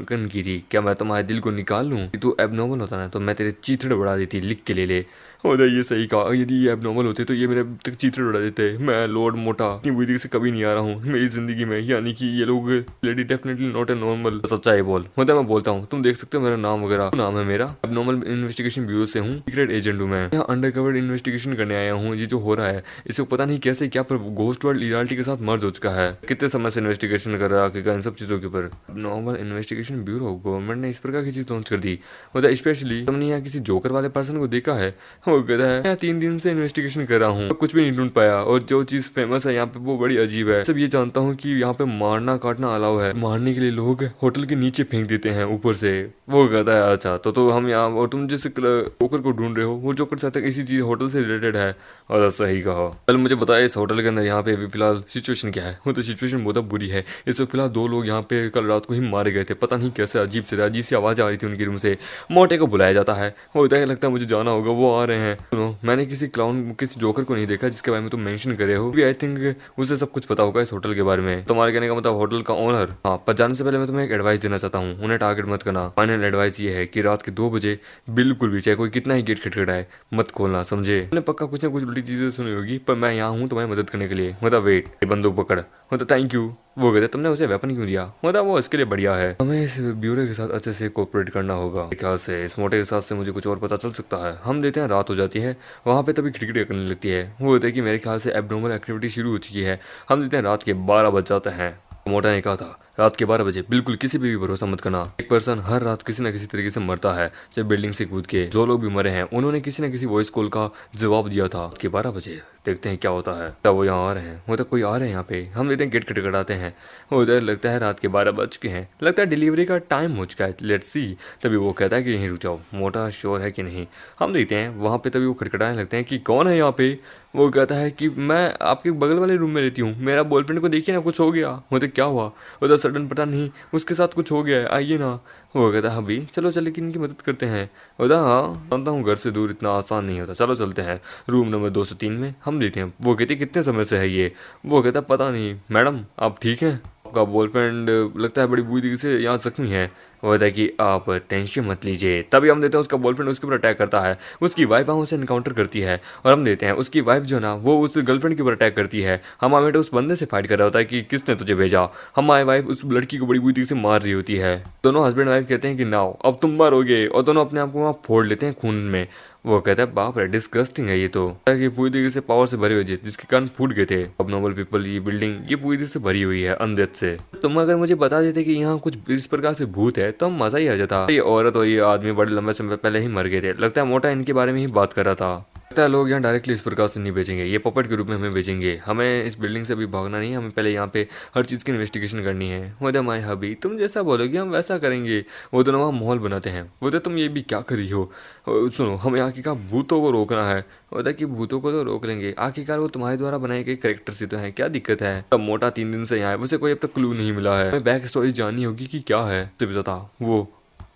गन की थी क्या मैं तुम्हारे दिल को निकाल लूँ? तू एबनॉर्मल होता ना तो मैं तेरे चीथड़े बढ़ा देती लिख के ले ले। होता ये सही कहा। यदि ये एबनॉर्मल होते तो ये मेरे तक चीथड़े उड़ा देते। मैं लॉर्ड मोटा इतनी बुरी से कभी नहीं आ रहा हूँ मेरी जिंदगी में। यानी कि ये लोग lady definitely not a normal. सच्चा है बोल। होता मैं बोलता हूँ तुम देख सकते हो मेरा नाम वगैरह। नाम है मेरा एबनॉर्मल इन्वेस्टिगेशन ब्यूरो से हूँ। सीक्रेट एजेंट हूँ मैं। यहाँ अंडरकवर इन्वेस्टिगेशन करने आया हूँ। ये जो हो रहा है इसको पता नहीं कैसे क्या पर गोस्ट वर्ल्ड रियलिटी के साथ मर्ज हो चुका है। कितने समय से इन्वेस्टिगेशन कर रहा है इन सब चीजों के ऊपर। नॉर्मल इन्वेस्टिगेशन ब्यूरो गवर्नमेंट ने इस प्रकार की चीज लॉन्च कर दी। होता स्पेशली तुमने यहाँ किसी जोकर वाले पर्सन को देखा है? वो कहता है 3 दिन से इन्वेस्टिगेशन कर रहा हूँ कुछ भी नहीं ढूंढ पाया और जो चीज फेमस है यहाँ पे वो बड़ी अजीब है। सब ये जानता हूँ कि यहाँ पे मारना काटना अलाउ है। मारने के लिए लोग होटल के नीचे फेंक देते हैं ऊपर से। वो कहता है अच्छा तो हम यहाँ और तुम जिस जोकर को ढूंढ रहे हो वो जोकर शायद इसी चीज होटल से रिलेटेड है। और सही कहा। कल मुझे बताया इस होटल के अंदर यहाँ पे अभी फिलहाल सिचुएशन क्या है? वो तो सिचुएशन बहुत बुरी है। इससे फिलहाल 2 लोग यहाँ पे कल रात को ही मारे गए थे। पता नहीं कैसे अजीब सी आवाज आ रही थी उनकी रूम से। मोटे को बुलाया जाता है। वो लगता है मुझे जाना होगा वो आ रहे हैं। सुनो मैंने किसी क्लाउन किसी जोकर को नहीं देखा जिसके बारे में तुम मेंशन करे हो। आई थिंक उसे सब कुछ पता होगा इस होटल के बारे में। तुम्हारे कहने का मतलब होटल का ओनर। हाँ पर जाने से पहले मैं तुम्हें एक एडवाइस देना चाहता हूँ। उन्हें टारगेट मत करना। फाइनल एडवाइस ये है कि रात के 2 बजे बिल्कुल भी चाहे कोई कितना ही गेट खटखटाए मत खोलना समझे? तुमने पक्का कुछ ना कुछ उल्टी चीजें सुनी होगी पर मैं यहाँ हूँ तुम्हारी मदद करने के लिए। मतलब वेट बंदूक पकड़। होता थैंक यू। वो कहते तुमने उसे वेपन क्यों दिया? मतलब वो इसके लिए बढ़िया है। हमें इस ब्यूरो के साथ अच्छे से कोऑपरेट करना होगा। ख्याल से इस मोटे के साथ से मुझे कुछ और पता चल सकता है। हम देते हैं रात हो जाती है वहाँ पे तभी खिड़की करने लगती है। वो होता है कि मेरे ख्याल से एबनॉर्मल एक्टिविटी शुरू हो चुकी है। हम देते हैं रात के 12 बज जाते हैं। मोटा ने कहा था रात के 12 बजे बिल्कुल किसी पे भी भरोसा मत करना। एक पर्सन हर रात किसी न किसी तरीके से मरता है, चाहे बिल्डिंग से कूद के। जो लोग भी मरे हैं उन्होंने किसी न किसी वॉइस कॉल का जवाब दिया था। रात के 12 बजे देखते हैं क्या होता है। तब वो यहाँ आ रहे हैं, वो तो कोई आ रहे हैं यहाँ पे। हम देखते हैं गेट खटखटाते हैं, उधर लगता है रात के 12 बज के हैं, लगता है डिलीवरी का टाइम हो चुका है, लेट्स सी। तभी वो कहता है कि यहीं रुक जाओ, मोटा श्योर है कि नहीं। हम देखते हैं वहाँ पे, तभी वो खटखटाने लगते हैं कि कौन है यहाँ पे। वो कहता है कि मैं आपके बगल वाले रूम में रहती हूँ, मेरा बॉयफ्रेंड को देखिए ना, कुछ हो गया। वो तो क्या हुआ, उधर सडन पता नहीं उसके साथ कुछ हो गया है, आइए ना। वो कहता है अभी चलो चल के इनकी मदद करते हैं। उधर हाँ जानता हूँ घर से दूर इतना आसान नहीं होता, चलो चलते हैं रूम नंबर 203 में। हम देखते हैं, वो कहती कितने समय से है ये। वो कहता पता नहीं मैडम, आप ठीक हैं? आपका बॉयफ्रेंड लगता है बड़ी बुरी तरीके से यहाँ जख्मी है। वो कहता है कि आप टेंशन मत लीजिए। तभी हम देते हैं उसका बॉयफ्रेंड उसके ऊपर अटैक करता है, उसकी वाइफ वहाँ से इनकाउंटर करती है। और हम देते हैं उसकी वाइफ जो ना वो उस गर्लफ्रेंड के ऊपर अटैक करती है। हमारे उस बंदे से फाइट कर रहा होता है कि किसने तुझे भेजा। हमारी वाइफ उस लड़की को बड़ी बुरी तरीके से मार रही होती है। दोनों हस्बैंड वाइफ कहते हैं कि नाउ अब तुम मरोगे, और दोनों अपने आप को वहाँ फोड़ लेते हैं खून में। वो कहता है बाप रे डिस्गस्टिंग है ये तो, कि पूरी तरीके से पावर से भरी हुई है जिसके कारण फूट गए थे। अब नॉर्मल पीपल ये बिल्डिंग ये पूरी तरीके से भरी हुई है अंधेर से। तुम अगर मुझे बता देते कि यहाँ कुछ इस प्रकार से भूत है तो मजा ही आ जाता। ये औरत और ये आदमी बड़े लंबे समय पहले ही मर गए थे, लगता है मोटा इनके बारे में ही बात कर रहा था। लगता है लोग यहाँ डायरेक्टली इस प्रकार से नहीं बेचेंगे, ये पपेट के रूप में हमें बेचेंगे। हमें इस बिल्डिंग से अभी भागना नहीं है, हमें पहले यहाँ पे हर चीज़ की इन्वेस्टिगेशन करनी है। वो तो माई हबी तुम जैसा बोलोगे हम वैसा करेंगे। वो दोनों वहाँ माहौल बनाते हैं। वो तो तुम ये भी क्या कर रही हो, सुनो हमें आखिरकार भूतों को रोकना है। होता है कि भूतों को तो रोक लेंगे, आखिरकार वो तुम्हारे द्वारा बनाए गए कैरेक्टर से तो है, क्या दिक्कत है। तब मोटा 3 दिन से यहाँ है, उसे कोई अब तक क्लू नहीं मिला है। हमें बैक स्टोरी जाननी होगी कि क्या है। तो बता वो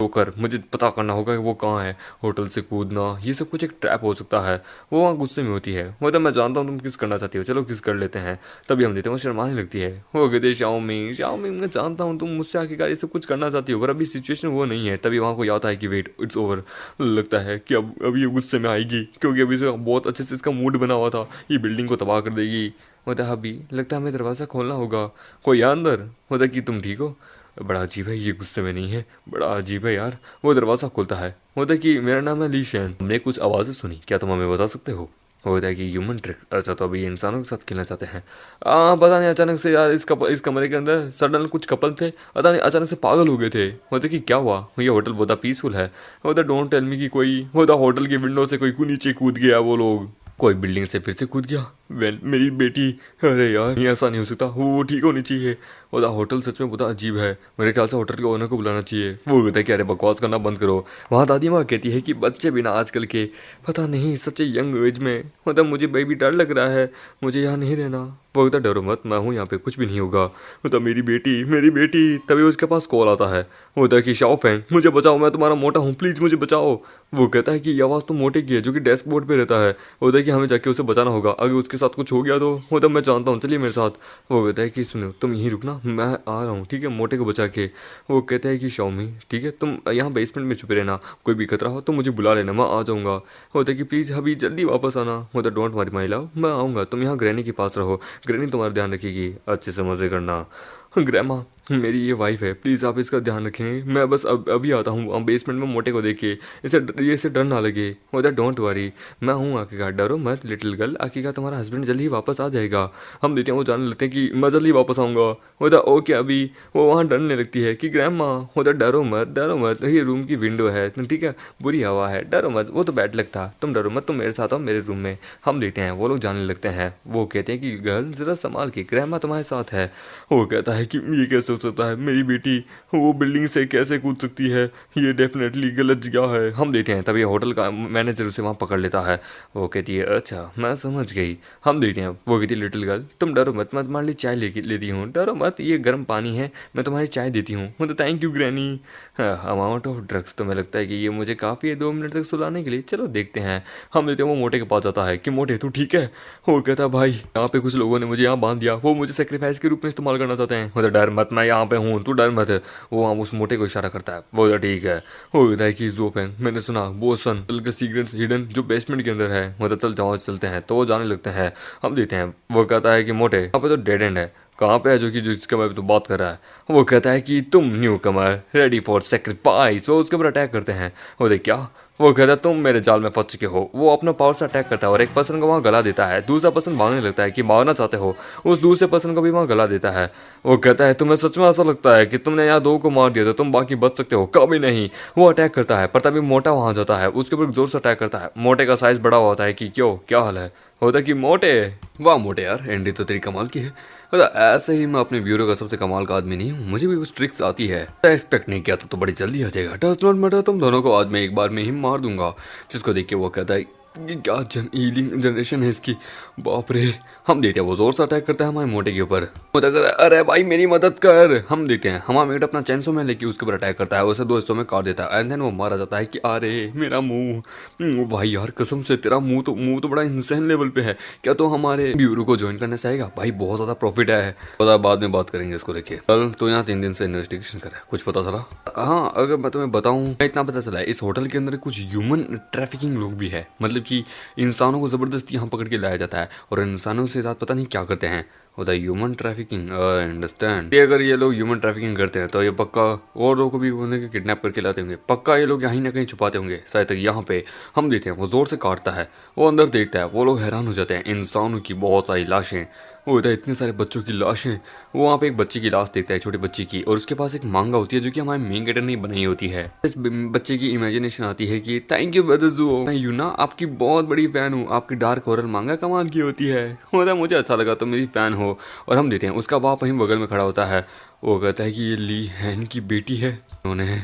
होकर मुझे पता करना होगा कि वो कहाँ है। होटल से कूदना ये सब कुछ एक ट्रैप हो सकता है। वो वहाँ गुस्से में होती है। वो तो मैं जानता हूँ तुम किस करना चाहती हो, चलो किस कर लेते हैं। तभी हम देते हैं वो शर्माने लगती है। वो कहते शाओमी शाओमी मैं जानता हूँ तुम मुझसे आखिरकार ये सब कुछ करना चाहती हो, पर अभी सिचुएशन वो नहीं है। तभी वहाँ को याद है कि वेट इट्स ओवर। लगता है कि अब ये गुस्से में आएगी, क्योंकि अभी से बहुत अच्छे से इसका मूड बना हुआ था, ये बिल्डिंग को तबाह कर देगी। होता है अभी लगता है हमें दरवाज़ा खोलना होगा, कोई अंदर। होता है कि तुम ठीक हो, बड़ा अजीब है ये गुस्से में नहीं है, बड़ा अजीब है यार। वो दरवाज़ा खुलता है। होता है कि मेरा नाम है ली शैन, हमने कुछ आवाज़ें सुनी, क्या तुम हमें बता सकते हो। होता है कि ह्यूमन ट्रिक, अच्छा तो अभी ये इंसानों के साथ खेलना चाहते हैं। पता नहीं अचानक से यार इस कमरे के अंदर सडन कुछ कपल थे, पता नहीं अचानक से पागल हो गए थे। होता कि क्या हुआ, ये होटल बहुत पीसफुल है। होता डोंट टेल मी कि कोई होता होटल की विंडो से कोई नीचे कूद गया, वो लोग कोई बिल्डिंग से फिर से कूद गया। मेरी बेटी, अरे यार ये ऐसा नहीं हो सकता, वो ठीक होनी चाहिए। बोला होटल सच में बहुत अजीब है, मेरे ख्याल से होटल के ओनर को बुलाना चाहिए। वो कहता है कि अरे बकवास करना बंद करो। वहाँ दादी माँ कहती है कि बच्चे बिना आजकल के पता नहीं सच यंग एज में, मतलब मुझे बेबी डर लग रहा है, मुझे यहाँ नहीं रहना। वो कहता डरो मत, मैं हूँ यहाँ पे, कुछ भी नहीं होगा। मतलब मेरी बेटी। तभी उसके पास कॉल आता है। होता है कि शाओ फैन मुझे बचाओ, मैं तुम्हारा मोटा हूँ, प्लीज़ मुझे बचाओ। वो कहता है कि ये आवाज़ तो मोटे की है जो कि डैशबोर्ड पे रहता है। होता है कि हमें जाके उसे बचाना होगा, अगर उसके साथ कुछ हो गया तो। होता मैं जानता हूँ, चलिए मेरे साथ। वो कहता है कि सुनो तुम यहीं रुकना, मैं आ रहा हूँ, ठीक है, मोटे को बचा के। वो कहता है कि शाओमी ठीक है, तुम यहाँ बेसमेंट में छुपे रहना, कोई भी खतरा हो तो मुझे बुला लेना, मैं आ जाऊँगा। होता है कि प्लीज़ अभी जल्दी वापस आना। होता डोंट वरी माय लव, मैं आऊँगा, तुम यहाँ ग्रैनी के पास रहो, ग्रैनी तुम्हारा ध्यान रखेगी, अच्छे से मज़े करना। ग्रैमा मेरी ये वाइफ है, प्लीज़ आप इसका ध्यान रखें, मैं बस अभी आता हूँ बेसमेंट में मोटे को देख के, इसे डर ना लगे। होता डोंट वरी, मैं हूँ आखिरकार, डरो मत लिटिल गर्ल, आखिरकार तुम्हारा हस्बैंड जल्दी ही वापस आ जाएगा। हम देते हैं वो जानने लगते हैं कि मैं जल्दी वापस आऊँगा। होता ओके अभी। वो वहाँ डरने लगती है कि ग्रैमा, होता डरो मत, ये रूम की विंडो है, ठीक है, बुरी हवा है, डरो मत, वो तो बैड लक था, तुम डरो मत, तुम मेरे साथ आओ मेरे रूम में। हम देखते हैं वो लोग जानने लगते हैं। वो कहते हैं कि गर्ल ज़रा संभाल के, ग्रैमा तुम्हारे साथ है। वो कहता है कि ये कैसे हो सकता है, मेरी बेटी वो बिल्डिंग से कैसे कूद सकती है, ये डेफिनेटली गलत जगह है। हम देखते हैं तब ये होटल का मैनेजर उसे वहाँ पकड़ लेता है। वो कहती है अच्छा मैं समझ गई। हम देखते हैं वो कहती है लिटिल गर्ल तुम डरो मत, मैं तुम्हारे लिए चाय लेती हूँ, डरो मत, ये गर्म पानी है, मैं तुम्हारी चाय देती हूँ। मतलब thank you granny. Amount of drugs, तो मैं लगता है कि ये मुझे काफ़ी है 2 मिनट तक सुलाने के लिए, चलो देखते हैं। हम देखते हैं वो मोटे के पास जाता है कि मोटे तू ठीक है। वो कहता है भाई यहाँ पे कुछ लोगों ने मुझे यहाँ बांध दिया, वो मुझे सेक्रीफाइस के रूप में इस्तेमाल करना चाहते हैं। मतलब डर मत, मैं यहाँ पे हूँ, तू डर मत। वो हम उस मोटे को इशारा करता है। वो ठीक है। वो कहता है कि जोफैन मैंने सुना बोसन के सीक्रेट्स हिडन जो बेसमेंट के अंदर है, मतलब चल जाओ चलते हैं। तो वो जाने लगते हैं। हम देखते हैं वो कहता है कि मोटे यहाँ पे तो डेड एंड है, कहाँ पे है जो कि जिसके बारे में तो बात कर रहा है। वो कहता है कि तुम new Qamar ready for sacrifice. वो उसके ऊपर अटैक करते हैं। वो देख क्या, वो कहता है तुम मेरे जाल में फंस चुके हो। वो अपना पावर से अटैक करता है और एक पर्सन को वहाँ गला देता है। दूसरा पर्सन भागने लगता है कि भागना चाहते हो, उस दूसरे पर्सन को भी वहाँ गला देता है। वो कहता है तुम्हें सच में ऐसा लगता है कि तुमने यहाँ दो को मार दिया तो तुम बाकी बच सकते हो? कभी नहीं। वो अटैक करता है पर तभी मोटा वहाँ जाता है, उसके ऊपर जोर से अटैक करता है। मोटे का साइज बड़ा होता है कि क्यों, क्या हाल है, होता है कि मोटे। वाह मोटे यार, एंडी तो तेरी कमाल की है। मतलब ऐसे ही मैं अपने ब्यूरो का सबसे कमाल का आदमी नहीं हूँ, मुझे भी कुछ ट्रिक्स आती है। एक्सपेक्ट नहीं किया तो बड़ी जल्दी आ जाएगा। डज नॉट मैटर, तुम दोनों को आज मैं एक बार में ही मार दूंगा। जिसको देख के वो कहता है ये क्या जनरेशन है इसकी, बाप रे। हम देखते हैं वो जोर से अटैक करता है हमारे मोटे के ऊपर। मोटा कहता है अरे भाई मेरी मदद कर। हम देखते हैं हमारा मेट अपना चैनसो में लेके उसके ऊपर अटैक करता है, उसे दो हिस्सों में काट देता है एंड देन वो मारा जाता है कि अरे मेरा मुंह। भाई यार कसम से तेरा मुंह तो बड़ा इंसान लेवल पे है। क्या तो हमारे ब्यूरो को ज्वाइन करने से आएगा? भाई बहुत ज्यादा प्रॉफिट है। बाद में बात करेंगे इसको देखिए। कल तो यहाँ 3 दिन से इन्वेस्टिगेशन कर रहा है, कुछ पता चला? हाँ अगर मैं तुम्हें बताऊं, इतना पता चला है इस होटल के अंदर कुछ ह्यूमन ट्रैफिकिंग लोग भी है। मतलब कि इंसानों को जबरदस्ती यहाँ पकड़ के लाया जाता है और इंसानों से साथ पता नहीं क्या करते हैं। होता है ह्यूमन ट्रैफिकिंग। अंडरस्टैंड। अगर ये लोग ह्यूमन ट्रैफिकिंग करते हैं तो ये पक्का और लोगों को भी उन्हें किडनैप करके लाते होंगे। पक्का ये लोग यहीं ना कहीं छुपाते होंगे शायद तक। यहाँ पे हम देखते हैं वो जोर से काटता है, वो अंदर देखता है, वो लोग हैरान हो जाते हैं। इंसानों की बहुत सारी लाशें, वो होता है इतने सारे बच्चों की लाशें। वो वहाँ पे एक बच्ची की लाश देखता है, छोटी बच्ची की, और उसके पास एक मांगा होती है जो कि हमारे मेन कैरेक्टर ने बनाई होती है। इस बच्चे की इमेजिनेशन आती है कि थैंक यू ब्रदर ज़ू, मैं यूना आपकी बहुत बड़ी फैन हूँ, आपकी डार्क हॉरर मांगा कमाल की होती है। होता है मुझे अच्छा लगा तो मेरी फैन हो। और हम देते हैं उसका बाप वहीं बगल में खड़ा होता है। वो कहता है कि ये ली हैन की बेटी है। उन्होंने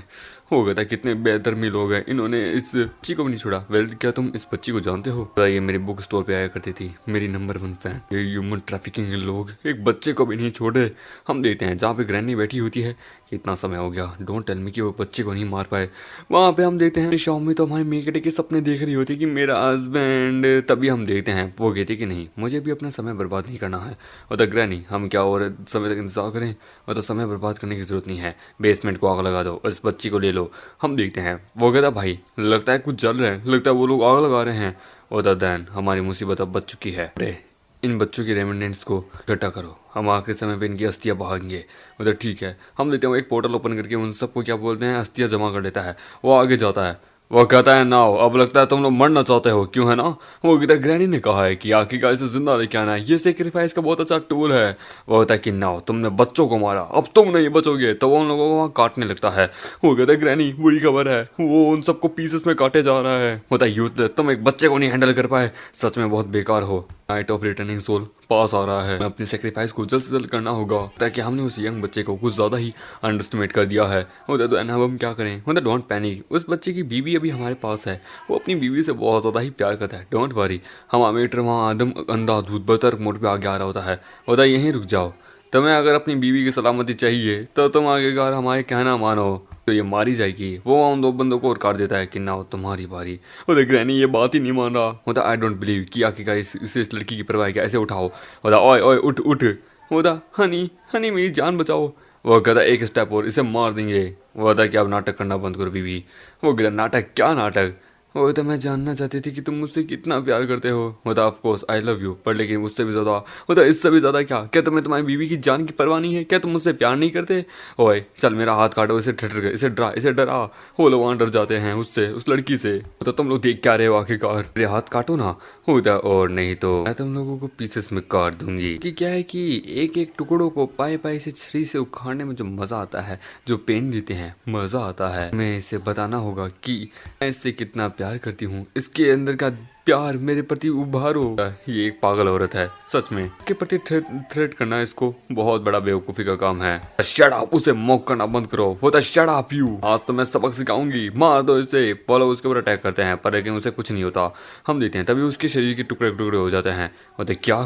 हो गया था कितने बेदर्मी लोग हैं, इन्होंने इस बच्ची को भी नहीं छोड़ा। वेल क्या तुम इस बच्ची को जानते हो? तो ये मेरी बुक स्टोर पे आया करती थी, मेरी नंबर 1 फैन। ये ह्यूमन ट्रैफिकिंग लोग एक बच्चे को भी नहीं छोड़े। हम देखते हैं जहाँ पे ग्रैनी बैठी होती है, कितना समय हो गया, डोंट टेल मी कि वो बच्चे को नहीं मार पाए। वहाँ पे हम देखते हैं शाम में तो हमारे मेकटे के सपने देख रही होती कि मेरा हस्बैंड। तभी हम देखते हैं वो कहती कि नहीं मुझे भी अपना समय बर्बाद नहीं करना है। और द ग्रैनी हम क्या और समय तक इंतजार करें, और तो समय बर्बाद करने की जरूरत नहीं है, बेसमेंट को आग लगा दो और इस बच्ची को ले लो। हम देखते हैं वो कहता भाई लगता है कुछ जल रहा है, लगता है वो लोग आग लगा रहे हैं। और दैन हमारी मुसीबत अब बच चुकी है। अरे इन बच्चों की रेमिडेंट्स को इकट्ठा करो, हम आखिरी समय पे इनकी अस्थियां बहाएंगे। मतलब ठीक है। हम लेते हैं एक पोर्टल ओपन करके उन सबको क्या बोलते हैं अस्थियां जमा कर लेता है। वो आगे जाता है, वो कहता है नाउ अब लगता है तुम लोग मरना चाहते हो, क्यों है ना? वो कहता है ग्रैनी ने कहा है कि आखिरकार इसे जिंदा लेके आना है, ये सेक्रीफाइस का बहुत अच्छा टूल है। वो होता है कि नाउ तुमने बच्चों को मारा, अब तुम नहीं बचोगे। तो वो उन लोगों को वहाँ काटने लगता है। वो कहता है ग्रैनी बुरी खबर है, वो उन सबको पीसेस में काटे जा रहा है। होता है यूथलेस, तुम एक बच्चे को नहीं हैंडल कर पाए, सच में बहुत बेकार हो। नाइट ऑफ रिटर्निंग सोल पास आ रहा है, मैं अपनी सेक्रीफाइस को जल्द से जल्द करना होगा, ताकि हमने उस यंग बच्चे को कुछ ज्यादा ही अंडरस्टिमेट कर दिया है। होता तो अब हम क्या करें? होता डोंट पैनिक, उस बच्चे की बीवी अभी हमारे पास है, वो अपनी बीवी से बहुत ज्यादा ही प्यार करता है। डोंट वरी, हम मीटर वहाँ आदम अंधा दूध बतर मोड पे आगे आ रहा होता है। होता यहीं रुक जाओ, तुम्हें अगर अपनी बीवी की सलामती चाहिए तो तुम आगेकार हमारे कहना मानो, तो ये मारी जाएगी। वो उन 2 बंदों को और काट देता है कि ना तुम्हारी बारी। होता ग्रैनी ये बात ही नहीं मान रहा। होता आई डोंट बिलीव कि आखिरकार इस लड़की की परवाह क्या, ऐसे उठाओ। होता ओए ओए उठ उठ। होता हनी हनी मेरी जान बचाओ। वो कहता एक स्टेप और इसे मार देंगे। वो होता कि अब नाटक करना बंद करो बीवी। वो कहता नाटक क्या नाटक? वो तो मैं जानना चाहती थी कि तुम मुझसे कितना प्यार करते हो। होता of course I love you, पर लेकिन उससे भी ज्यादा। होता इससे भी ज्यादा क्या तुम्हें तुम्हारी बीवी की जान की परवाह नहीं है? क्या तुम मुझसे प्यार नहीं करते? ओए चल मेरा हाथ काटो, इसे ठटर कर, इसे डरा। वो लोग वहाँ डर जाते हैं उससे, उस लड़की से। तो तुम लोग देख क्या रहे हो? आखिरकार मेरे हाथ काटो ना। होता और नहीं तो मैं तुम लोगों को पीसेस में काट दूंगी। कि क्या है कि एक एक टुकड़ों को पाए पाए से छुरी से उखाड़ने में जो मजा आता है, जो पेन देते हैं मजा आता है, मैं इसे बताना होगा कि मैं इससे कितना प्यार करती हूँ। इसके अंदर का प्यार मेरे प्रति उभारो। ये एक पागल औरत है सच में, के प्रति थ्रेट करना इसको बहुत बड़ा बेवकूफी का काम है। शट अप, उसे मॉक करना बंद करो। वो तो शट अप यू, आज तो मैं सबक सिखाऊंगी, मार दो इसे। फॉलो उसके ऊपर अटैक करते हैं पर लेकिन उसे कुछ नहीं होता। हम देते हैं तभी उसके शरीर के टुकड़े टुकड़े हो जाते हैं। होते क्या?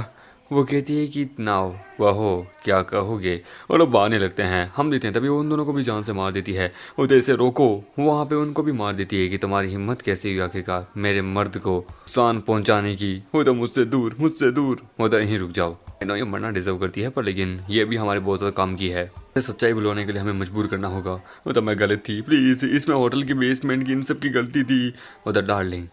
वो कहती है कि नाउ वहो क्या कहोगे, और लोग बहाने लगते हैं। हम देते हैं तभी वो उन दोनों को भी जान से मार देती है। उधर से रोको, वहाँ पे उनको भी मार देती है कि तुम्हारी हिम्मत कैसे हुई आखिरकार मेरे मर्द को नुकसान पहुंचाने की। वो तो मुझसे दूर वो तो यहीं रुक जाओ। ये मरना डिजर्व करती है पर लेकिन ये भी हमारे बहुत ज्यादा काम की है। सच्चाई बुलवाने के लिए हमें मजबूर करना होगा। वो तो मैं गलत थी, प्लीज इसमें होटल की बेसमेंट की इन सब की गलती थी। वो तो डार्लिंग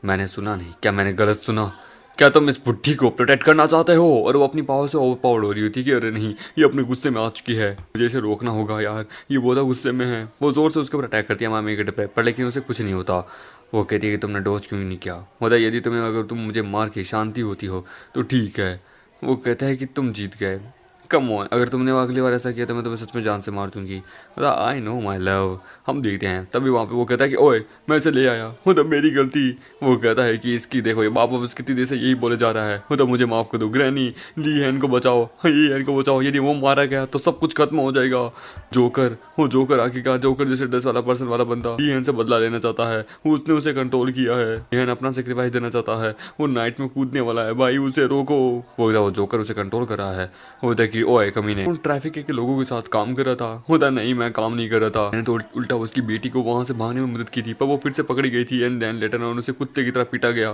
मैंने सुना नहीं, क्या मैंने गलत सुना? क्या तुम इस बुढ़ी को प्रोटेक्ट करना चाहते हो? और वो अपनी पावर से ओवर पावर्ड हो रही होती है कि अरे नहीं ये अपने गुस्से में आ चुकी है, मुझे इसे रोकना होगा यार, ये बहुत गुस्से में है। वो जोर से उसके ऊपर अटैक करती है मामी के पे पर लेकिन उसे कुछ नहीं होता। वो कहती है कि तुमने डॉज क्यों नहीं किया, मतलब यदि तुम्हें अगर तुम मुझे मार के शांति होती हो तो ठीक है। वो कहता है कि तुम जीत गए, कम ऑन, अगर तुमने अगली बार ऐसा किया तो मैं तुम्हें सच में जान से मार दूंगी, मतलब आई नो माई लव। हम देखते हैं तभी वहाँ पे वो कहता है कि ओए मैं इसे ले आया, मतलब मेरी गलती। वो कहता है कि इसकी देखो ये बाप वापस कितनी देर से यही बोले जा रहा है, मतलब मुझे माफ़ कर दो ग्रैनी, ली हैन को बचाओ, ली हैन को बचाओ, यदि वो मारा गया तो सब कुछ खत्म हो जाएगा। जोकर, वो जोकर आखिरकार जोकर जैसे ड्रेस वाला पर्सन वाला बंदा ली हैन से बदला लेना चाहता है, उसने उसे कंट्रोल किया है, ली हैन अपना सेक्रीफाइस देना चाहता है, वो नाइट में कूदने वाला है, भाई उसे रोको। वो जोकर उसे कंट्रोल कर रहा है, होता है कि ओए कमीने, उन ट्रैफिक के लोगों के साथ काम कर रहा था, होता नहीं मैं काम नहीं कर रहा था, मैंने तो उल्टा उसकी बेटी को वहां से भागने में मदद की थी, पर वो फिर से पकड़ी गई थी एंड देन लेटर ऑन उसे कुत्ते की तरह पीटा गया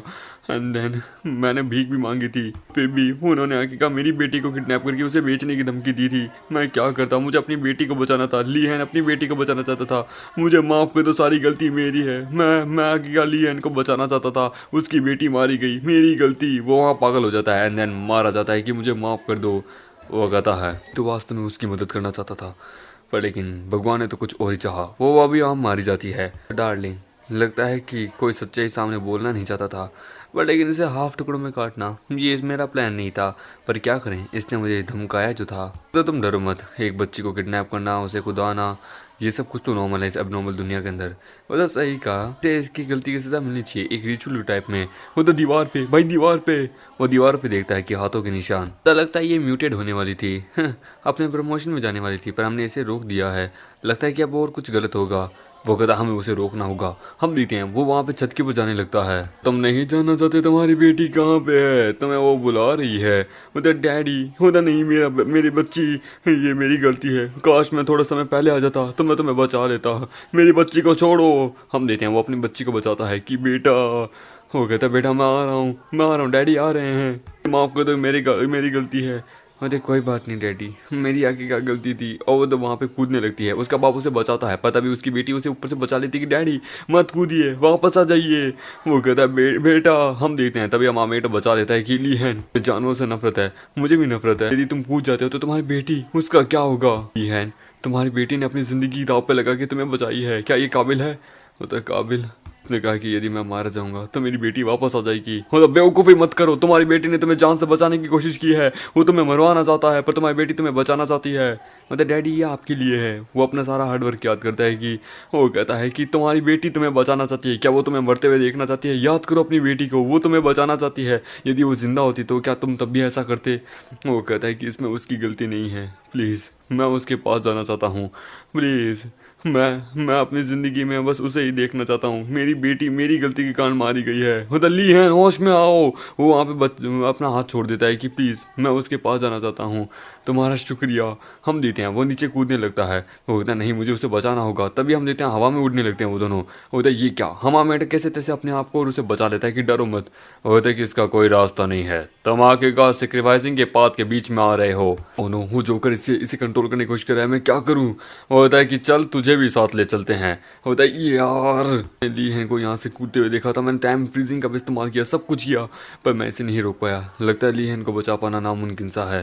एंड देन मैंने भीख भी मांगी थी, फिर भी उन्होंने आके कहा मेरी बेटी को किडनैप करके उसे बेचने की धमकी दी थी। मैं क्या करता, मुझे अपनी बेटी को बचाना था, ली हैन अपनी बेटी को बचाना चाहता था, मुझे माफ कर दो, सारी गलती मेरी है, मैं आगे ली हैन को बचाना चाहता था, उसकी बेटी मारी गई, मेरी गलती। वो वहाँ पागल हो जाता है एंड देन मारा जाता है कि मुझे माफ कर दो। वो कहता है तो वास्तव में उसकी मदद करना चाहता था, पर लेकिन भगवान ने तो कुछ और ही चाहा, वो अभी आम मारी जाती है। डार्लिंग, लगता है कि कोई सच्चाई सामने बोलना नहीं चाहता था, पर लेकिन इसे हाफ टुकड़ों में काटना ये मेरा प्लान नहीं था, पर क्या करें, इसने मुझे धमकाया जो था। तो तुम डरो मत, एक बच्ची को किडनैप करना, उसे खुदाना, ये सब कुछ तो नॉर्मल है इस एबनॉर्मल दुनिया के अंदर। मतलब सही कहा, इसे इसकी गलती की सजा मिलनी चाहिए, एक रिचुअल टाइप में। वो तो दीवार पे, भाई दीवार पे, वो दीवार पे देखता है कि हाथों के निशान, तो लगता है ये म्यूटेड होने वाली थी, अपने प्रमोशन में जाने वाली थी, पर हमने इसे रोक दिया है, लगता है कि अब और कुछ गलत होगा। वो कहता हमें उसे रोकना होगा, हम देखते हैं। वो वहाँ पे छत के ऊपर जाने लगता है। तुम नहीं जानना चाहते तुम्हारी बेटी कहाँ पे है, तुम्हें वो बुला रही है, मतलब डैडी, होता नहीं मेरी बच्ची, ये मेरी गलती है, काश मैं थोड़ा समय पहले आ जाता तो मैं तुम्हें बचा लेता, मेरी बच्ची को छोड़ो। हम देखते हैं वो अपनी बच्ची को बचाता है कि बेटा, वो कहता है बेटा मैं आ रहा हूँ डैडी आ रहे हैं, माफ़ कर दो मेरी गलती है। अरे कोई बात नहीं डैडी, मेरी आगे क्या गलती थी। और वो तो वहाँ पे कूदने लगती है, उसका बाप उसे बचाता है, पता भी उसकी बेटी उसे ऊपर से बचा लेती है कि डैडी मत कूदिए, वापस आ जाइए। वो कहता है बेटा। हम देखते हैं तभी हम आमेट बचा लेता है कि ली हैन, जानवरों से नफरत है, मुझे भी नफरत है, यदि तुम कूद जाते हो तो तुम्हारी बेटी, उसका क्या होगा। ली हैन, तुम्हारी बेटी ने अपनी जिंदगी दांव पे लगा के तुम्हें बचाई है, क्या ये काबिल है। वो तो काबिल। उसने कहा कि यदि मैं मारा जाऊंगा तो मेरी बेटी वापस आ जाएगी। मतलब बेवकूफ़ी मत करो, तुम्हारी बेटी ने तुम्हें जान से बचाने की कोशिश की है, वो तुम्हें मरवाना चाहता है, पर तुम्हारी बेटी तुम्हें बचाना चाहती है। मतलब डैडी ये आपके लिए है। वो अपना सारा हार्डवर्क याद करता है कि वो कहता है कि तुम्हारी बेटी तुम्हें बचाना चाहती है, क्या वो तुम्हें मरते हुए देखना चाहती है। याद करो अपनी बेटी को, वो तुम्हें बचाना चाहती है, यदि वो जिंदा होती तो क्या तुम तब भी ऐसा करते। वो कहता है कि इसमें उसकी गलती नहीं है, प्लीज़ मैं उसके पास जाना चाहता हूँ, प्लीज़ मैं अपनी ज़िंदगी में बस उसे ही देखना चाहता हूँ। मेरी बेटी मेरी गलती के कारण मारी गई है। मतलब ली है, होश में आओ। वो वहाँ पे अपना हाथ छोड़ देता है कि प्लीज़ मैं उसके पास जाना चाहता हूँ, तुम्हारा शुक्रिया। हम देते हैं, वो नीचे कूदने लगता है। वो कहता है नहीं मुझे उसे बचाना होगा। तभी हम देते हैं हवा में उड़ने लगते हैं वो दोनों। होता है ये क्या, हवा में कैसे तैसे अपने आप को और उसे बचा लेता है कि डरो मत। होता है कि इसका कोई रास्ता नहीं है, तुम आखिरकार सेक्रीफाइसिंग के पाथ के बीच में आ रहे हो। ओनो वो जोकर इसे कंट्रोल करने की कोशिश कर रहा है, मैं क्या करूँ। होता है कि चल तुझे भी साथ ले चलते हैं। होता है यार ली हैन को यहाँ से कूदते हुए देखा था, मैंने टाइम फ्रीजिंग का भी इस्तेमाल किया, सब कुछ किया, पर मैं इसे नहीं रोक पाया। लगता है ली हैन को बचा पाना नामुमकिन सा है।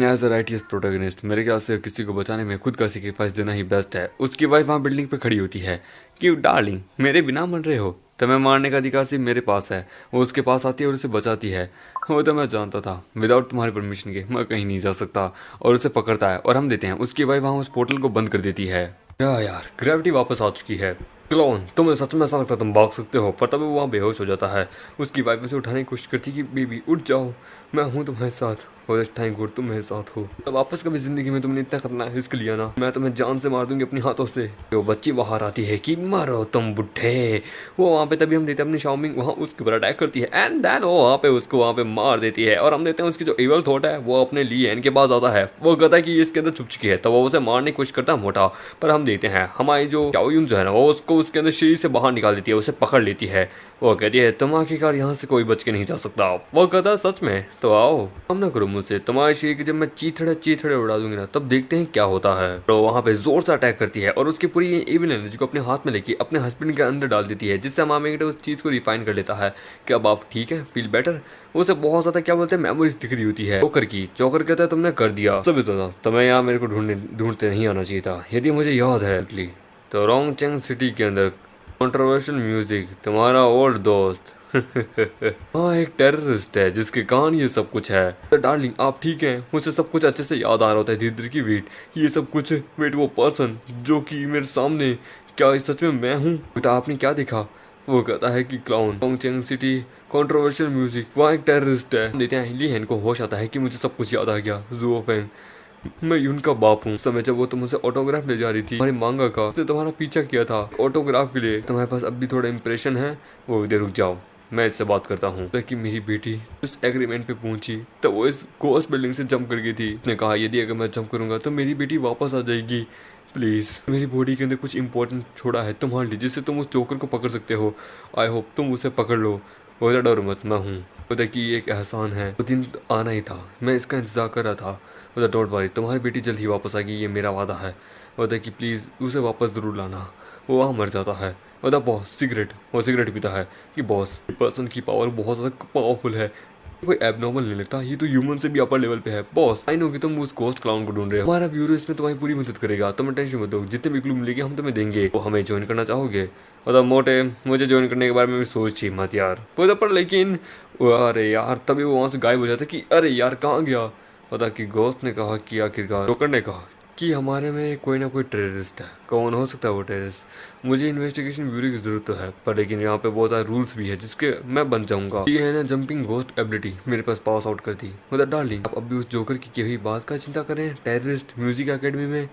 एज अ राइटियस प्रोटैगनिस्ट मेरे ख्याल से किसी को बचाने में खुद का सेक्रीफाइस देना ही बेस्ट है। उसकी वाइफ वहाँ बिल्डिंग पे खड़ी होती है कि डार्लिंग मेरे बिना मर रहे हो, तुम्हें मारने का अधिकार सिर्फ मेरे पास है। वो उसके पास आती है और उसे बचाती है। वो तो मैं जानता था विदाउट तुम्हारी परमिशन के मैं कहीं नहीं जा सकता, और उसे पकड़ता है। और हम देते हैं उसकी वाइफ वहाँ उस पोर्टल को बंद कर देती है। यार ग्रेविटी वापस आ चुकी है। क्लोन तुम्हें सच में ऐसा लगता है तुम भाग सकते हो, पर तभी वो वहाँ बेहोश हो जाता है। उसकी वाइफ उसे उठाने की कोशिश करती है कि बेबी उठ जाओ, मैं हूँ तुम्हारे साथ, टाइम गुड तुम मेरे साथ हो। तो वापस कभी जिंदगी में तुमने इतना खतरनाक रिस्क लिया ना, मैं तुम्हें जान से मार दूंगी अपने हाथों से। वो बच्ची बाहर आती है कि मारो तुम बुढ़े। वो वहाँ पे तभी हम देते हैं अपनी शाओमिंग वहाँ उसके ऊपर अटैक करती है एंड देन वो वहाँ पे उसको वहाँ पे मार देती है। और हम देते हैं उसकी जो इवल थॉट है वो अपने ली हैन के पास आता है। वो कहता है कि ये इसके अंदर छुप चुकी है, तो वो उसे मारने की कोशिश करता है मोटा, पर हम देते हैं हमारी जो चाओयुन जो है ना वो उसको उसके अंदर शरीर से बाहर निकाल देती है, उसे पकड़ लेती है। वो कहती है तुम आखिरकार यहाँ से कोई बच के नहीं जा सकता। वो कहता है सच में, तो आओ हम ना करो मुझसे, तुम्हारे शरीर की जब मैं चीथड़े उड़ा दूंगी ना तब देखते हैं क्या होता है। तो वहाँ पे जोर से अटैक करती है और उसकी पूरी इविल एनर्जी को अपने हाथ में लेके अपने हस्बैंड के अंदर डाल देती है, जिससे मामेगेटा उस चीज़ को रिफाइन कर लेता है कि अब आप ठीक है, फील बेटर। उसे बहुत ज़्यादा क्या बोलते हैं मेमोरीज दिख रही होती है जोकर की। जोकर कहता है तुमने कर दिया सब इतना, तुम्हें यहाँ मेरे को ढूंढते नहीं आना चाहिए था, यदि मुझे याद है। तो रोंगचेंग सिटी के अंदर कंट्रोवर्शियल म्यूजिक, तुम्हारा ओल्ड दोस्त। हाँ, एक टेररिस्ट है जिसके कान ये सब कुछ है। तो डार्लिंग आप ठीक हैं? मुझे सब कुछ अच्छे से याद आ रहा होता है धीरे धीरे की। वेट, ये सब कुछ, वेट, वो पर्सन जो कि मेरे सामने, क्या सच में मैं हूँ? बेटा आपने क्या देखा? वो कहता है कि क्लाउन, टोंगचेंग सिटी, कंट्रोवर्शियल म्यूजिक, वहाँ एक टेररिस्ट है। देते हैं ली हैन को होश आता है कि मुझे सब कुछ याद आ गया। जुओ फैंग, मैं उनका बाप हूँ। समय जब वो तुमसे ऑटोग्राफ ले जा रही थी हमारी मांगा का, उसने तुम्हारा पीछा किया था ऑटोग्राफ के लिए। तुम्हारे पास अब भी थोड़ा इंप्रेशन है? वो इधर रुक जाओ, मैं इससे बात करता हूँ। ताकि मेरी बेटी उस एग्रीमेंट पे पहुंची तो वो इस गोस्ट बिल्डिंग से जंप कर गई थी। उसने कहा यदि अगर मैं जंप करूंगा तो मेरी बेटी वापस आ जाएगी। प्लीज, मेरी बॉडी के अंदर कुछ इंपॉर्टेंट छोड़ा है तुम्हारे लिए, जिससे तुम उस जोकर को पकड़ सकते हो। आई होप तुम उसे पकड़ लो। वो डरो मत, मैं हूँ। पता कि ये एक एहसान है, वो दिन आना ही था, मैं इसका इंतजार कर रहा था। बोला डोंट वरी, तुम्हारी बेटी जल्द ही वापस आएगी, ये मेरा वादा है। बोला कि प्लीज़ उसे वापस ज़रूर लाना। वो वहाँ मर जाता है। बोला बॉस सिगरेट, वो सिगरेट पीता है कि बॉस पर्सन की पावर बहुत ज़्यादा पावरफुल है, कोई एबनॉर्मल नहीं लगता, ये तो ह्यूमन से भी अपर लेवल पे है। बॉस आई नो कि तुम उस गोस्ट क्लाउन को ढूंढ रहे हो, हमारा ब्यूरो इसमें तुम्हारी पूरी मदद करेगा, तुम टेंशन मत लो, जितने भी क्लू मिलेंगे हम तुम्हें देंगे। वो हमें ज्वाइन करना चाहोगे? मतलब मोटे, मुझे ज्वाइन करने के बारे में भी सोची मत यार। बोला पर लेकिन, अरे यार, तभी वो वहाँ से गायब हो जाता कि अरे यार कहाँ गया। पता कि गोस्ट ने कहा कि आखिरकार जोकर ने कहा कि हमारे में कोई ना कोई टेररिस्ट है। कौन हो सकता है वो टेररिस्ट? मुझे इन्वेस्टिगेशन ब्यूरो की जरूरत तो है, पर लेकिन यहाँ पे बहुत सारे रूल्स भी है जिसके मैं बन जाऊंगा। ये है ना जंपिंग गोस्ट एबिलिटी मेरे पास पास आउट कर दी। मतलब डार्लिंग आप अभी उस जोकर की हुई बात का चिंता करें टेररिस्ट म्यूजिक एकेडमी में।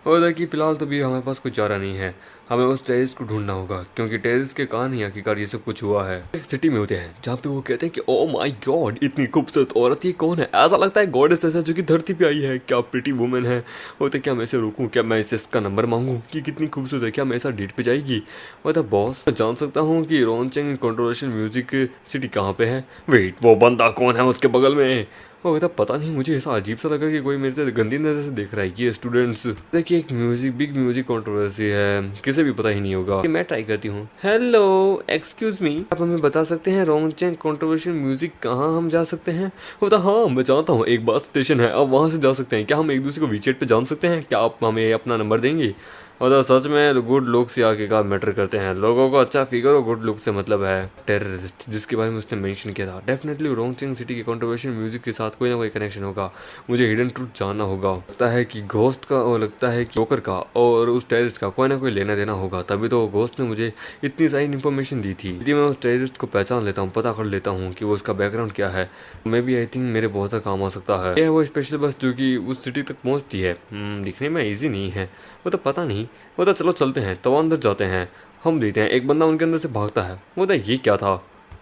और कि फिलहाल तो भी हमारे पास कोई चारा नहीं है, हमें उस टेररिस्ट को ढूंढना होगा, क्योंकि टेररिस्ट के कारण ही आखिरकार ये सब कुछ हुआ है। एक सिटी में होते हैं जहाँ पे वो कहते हैं कि ओ माय गॉड इतनी खूबसूरत औरत, ये कौन है? ऐसा लगता है गॉडेस ऐसा जो कि धरती पे आई है, क्या प्रिटी वुमेन है। होते क्या मैं इसे रोकूं? क्या मैं इसे इसका नंबर मांगूं कि कितनी खूबसूरत है? क्या मेरे साथ डेट पे जाएगी? मतलब बॉस मैं जान सकता हूँ कि रोनचेंग कंट्रोवर्शियल म्यूजिक सिटी कहाँ पे है? वेट, वो बंदा कौन है उसके बगल में? वो कहता पता नहीं, मुझे ऐसा अजीब सा लगा कि कोई मेरे से गंदी नजर से देख रहा है। ये स्टूडेंट्स देखिए, एक बिग म्यूजिक कंट्रोवर्सी है, किसे भी पता ही नहीं होगा। मैं ट्राई करती हूँ। हेलो एक्सक्यूज मी, आप हमें बता सकते हैं रोंगचेंग कंट्रोवर्शियल म्यूजिक कहाँ हम जा सकते हैं? वो बता हाँ मैं जानता हूँ, एक बस स्टेशन है, आप वहाँ से जा सकते हैं। क्या हम एक दूसरे को वीचेट पे जान सकते हैं? क्या आप हमें अपना नंबर देंगे? और सच में गुड लुक से आखिरकार मैटर करते हैं, लोगों को अच्छा फिगर और गुड लुक से मतलब है। टेररिस्ट जिसके बारे में उसने मेंशन किया था, डेफिनेटली रोंगचेंग सिटी के कंट्रोवर्शियल म्यूजिक के साथ कोई ना कोई कनेक्शन होगा। मुझे हिडन ट्रूथ जानना होगा। लगता है कि घोस्ट का और लगता है कि जोकर का और उस टेररिस्ट का कोई ना कोई लेना देना होगा, तभी तो घोस्ट ने मुझे इतनी सारी इन्फॉर्मेशन दी थी। यदि मैं उस टेररिस्ट को पहचान लेता हूँ, पता कर लेता हूँ कि वो उसका बैकग्राउंड क्या है, मैं भी आई थिंक मेरे बहुत काम आ सकता है। यह वो स्पेशल बस जो कि उस सिटी तक पहुँचती है, दिखने में ईजी नहीं है, वो तो पता नहीं। वो तो चलो चलते हैं, तो अंदर जाते हैं, हम देखते हैं। एक बंदा उनके अंदर से भागता है। वो तो ये क्या था?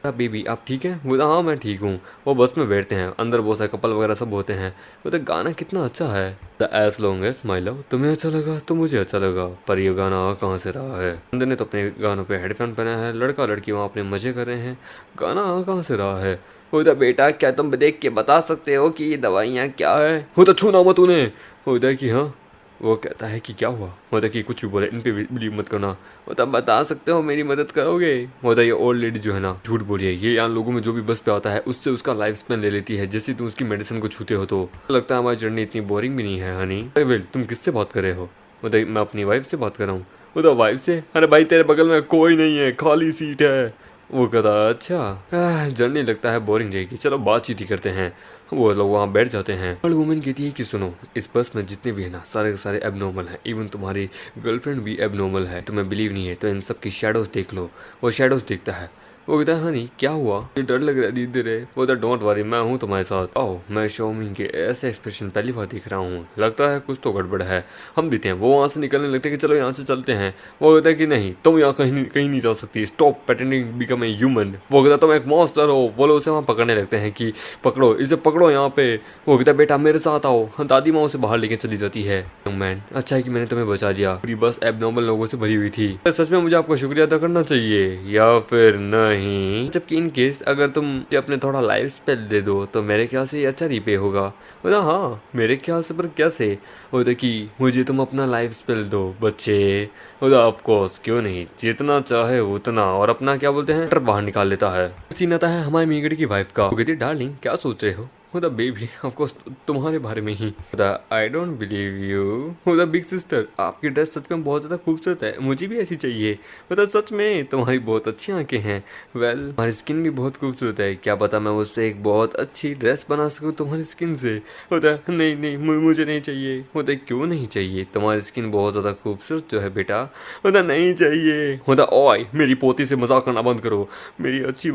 बेबी आप ठीक है? वो हाँ मैं ठीक हूँ। वो बस में बैठते हैं, अंदर बहुत सारे कपल वगैरह सब होते हैं। वो तो गाना कितना अच्छा है, the as long as my love. तुम्हें अच्छा लगा तो मुझे अच्छा लगा, पर ये गाना आ कहाँ से रहा है? बंदे ने तो अपने गानों पे हेडफोन पहना है, लड़का लड़की वहाँ अपने मजे कर रहे हैं, गाना आ कहाँ से रहा है? होता बेटा क्या तुम देख के बता सकते हो कि ये दवाइयाँ क्या है? होता छूना मत उन्हें। होता कि हाँ। वो कहता है कि क्या हुआ? होता कि कुछ भी बोले, इन पे बिलीव मत करना। होता बता सकते हो मेरी मदद करोगे? होता ये ओल्ड लेडी जो है ना झूठ बोली है, ये यहाँ लोगों में जो भी बस पे आता है उससे उसका लाइफ स्पैन ले लेती है, जैसे तुम उसकी मेडिसिन को छूते हो। तो लगता है हमारी जर्नी इतनी बोरिंग भी नहीं है हनी। वेल तुम किससे बात कर रहे हो? होता मैं अपनी वाइफ से बात कर रहा हूँ। होता वाइफ से? अरे भाई तेरे बगल में कोई नहीं है, खाली सीट है। वो कहता अच्छा जर्नी लगता है बोरिंग जाएगी, चलो बातचीत ही करते हैं। वो लोग वहाँ बैठ जाते हैं। ओल्ड वुमेन कहती है कि सुनो, इस बस में जितने भी है ना सारे के सारे एबनॉर्मल हैं, इवन तुम्हारी गर्लफ्रेंड भी एबनॉर्मल है। तुम्हें बिलीव नहीं है तो इन सब की शेडोज देख लो। वो शेडोज देखता है। वो कहता है हनी क्या हुआ? ये डर लग रहा है धीरे धीरे। वो डोंट वरी, मैं हूँ तुम्हारे साथ। आओ, मैं शोमिंग के ऐसे एक्सप्रेशन पहली बार देख रहा हूँ, लगता है कुछ तो गड़बड़ है, हम देते हैं। वो वहाँ से निकलने लगते हैं कि चलो यहाँ से चलते हैं। वो कहता है कि नहीं तुम यहाँ कहीं नहीं जा सकती, stop pretending become a human. वो कहता तुम एक मॉन्स्टर हो। वो लोग उसे वहाँ पकड़ने लगते हैं कि पकड़ो इसे, पकड़ो यहाँ पे। वो कहता बेटा मेरे साथ आओ। दादी माँ उसे बाहर लेके चली जाती है। मैन अच्छा है कि मैंने तुम्हें बचा लिया, पूरी बस एबनॉर्मल लोगों से भरी हुई थी, सच में मुझे आपका शुक्रिया अदा करना चाहिए या फिर नहीं? जबकि इन केस अगर तुम अपने थोड़ा लाइफ स्पेल दे दो तो मेरे ख्याल से अच्छा रिपे होगा। बोला हाँ मेरे ख्याल से, पर कैसे? बोला कि मुझे तुम अपना लाइफ स्पेल दो बच्चे। बोला ऑफ कोर्स क्यों नहीं, जितना चाहे उतना। और अपना क्या बोलते हैं बाहर निकाल लेता है। सीन आता है हमारे मीगड़ी की वाइफ का। वो कहती डार्लिंग क्या सोच रहे हो? होता बेबी ऑफ कोर्स तुम्हारे बारे में ही। होता आई डोंट बिलीव यू। होता बिग सिस्टर आपकी ड्रेस सच में बहुत ज्यादा खूबसूरत है, मुझे भी ऐसी चाहिए। होता सच में तुम्हारी बहुत अच्छी आंखें हैं। वेल तुम्हारी स्किन भी बहुत खूबसूरत है, क्या पता मैं उससे एक बहुत अच्छी ड्रेस बना सकूं तुम्हारी स्किन से। होता नहीं नहीं मुझे नहीं चाहिए। होता क्यों नहीं चाहिए, तुम्हारी स्किन बहुत ज्यादा खूबसूरत जो है बेटा। होता नहीं चाहिए। होता ओए मेरी पोती से मजाक करना बंद करो। मेरी अच्छी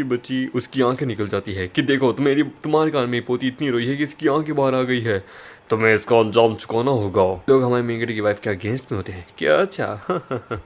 बच्ची उसकी आंखें निकल जाती है कि देखो तुम्हारे कारण मेरी पोती इतनी रोई है कि इसकी आंखें बाहर आ गई है, तुम्हें इसका अंजाम चुकाना होगा। लोग हमारे मेगड़ी की वाइफ के अगेंस्ट में होते हैं क्या? अच्छा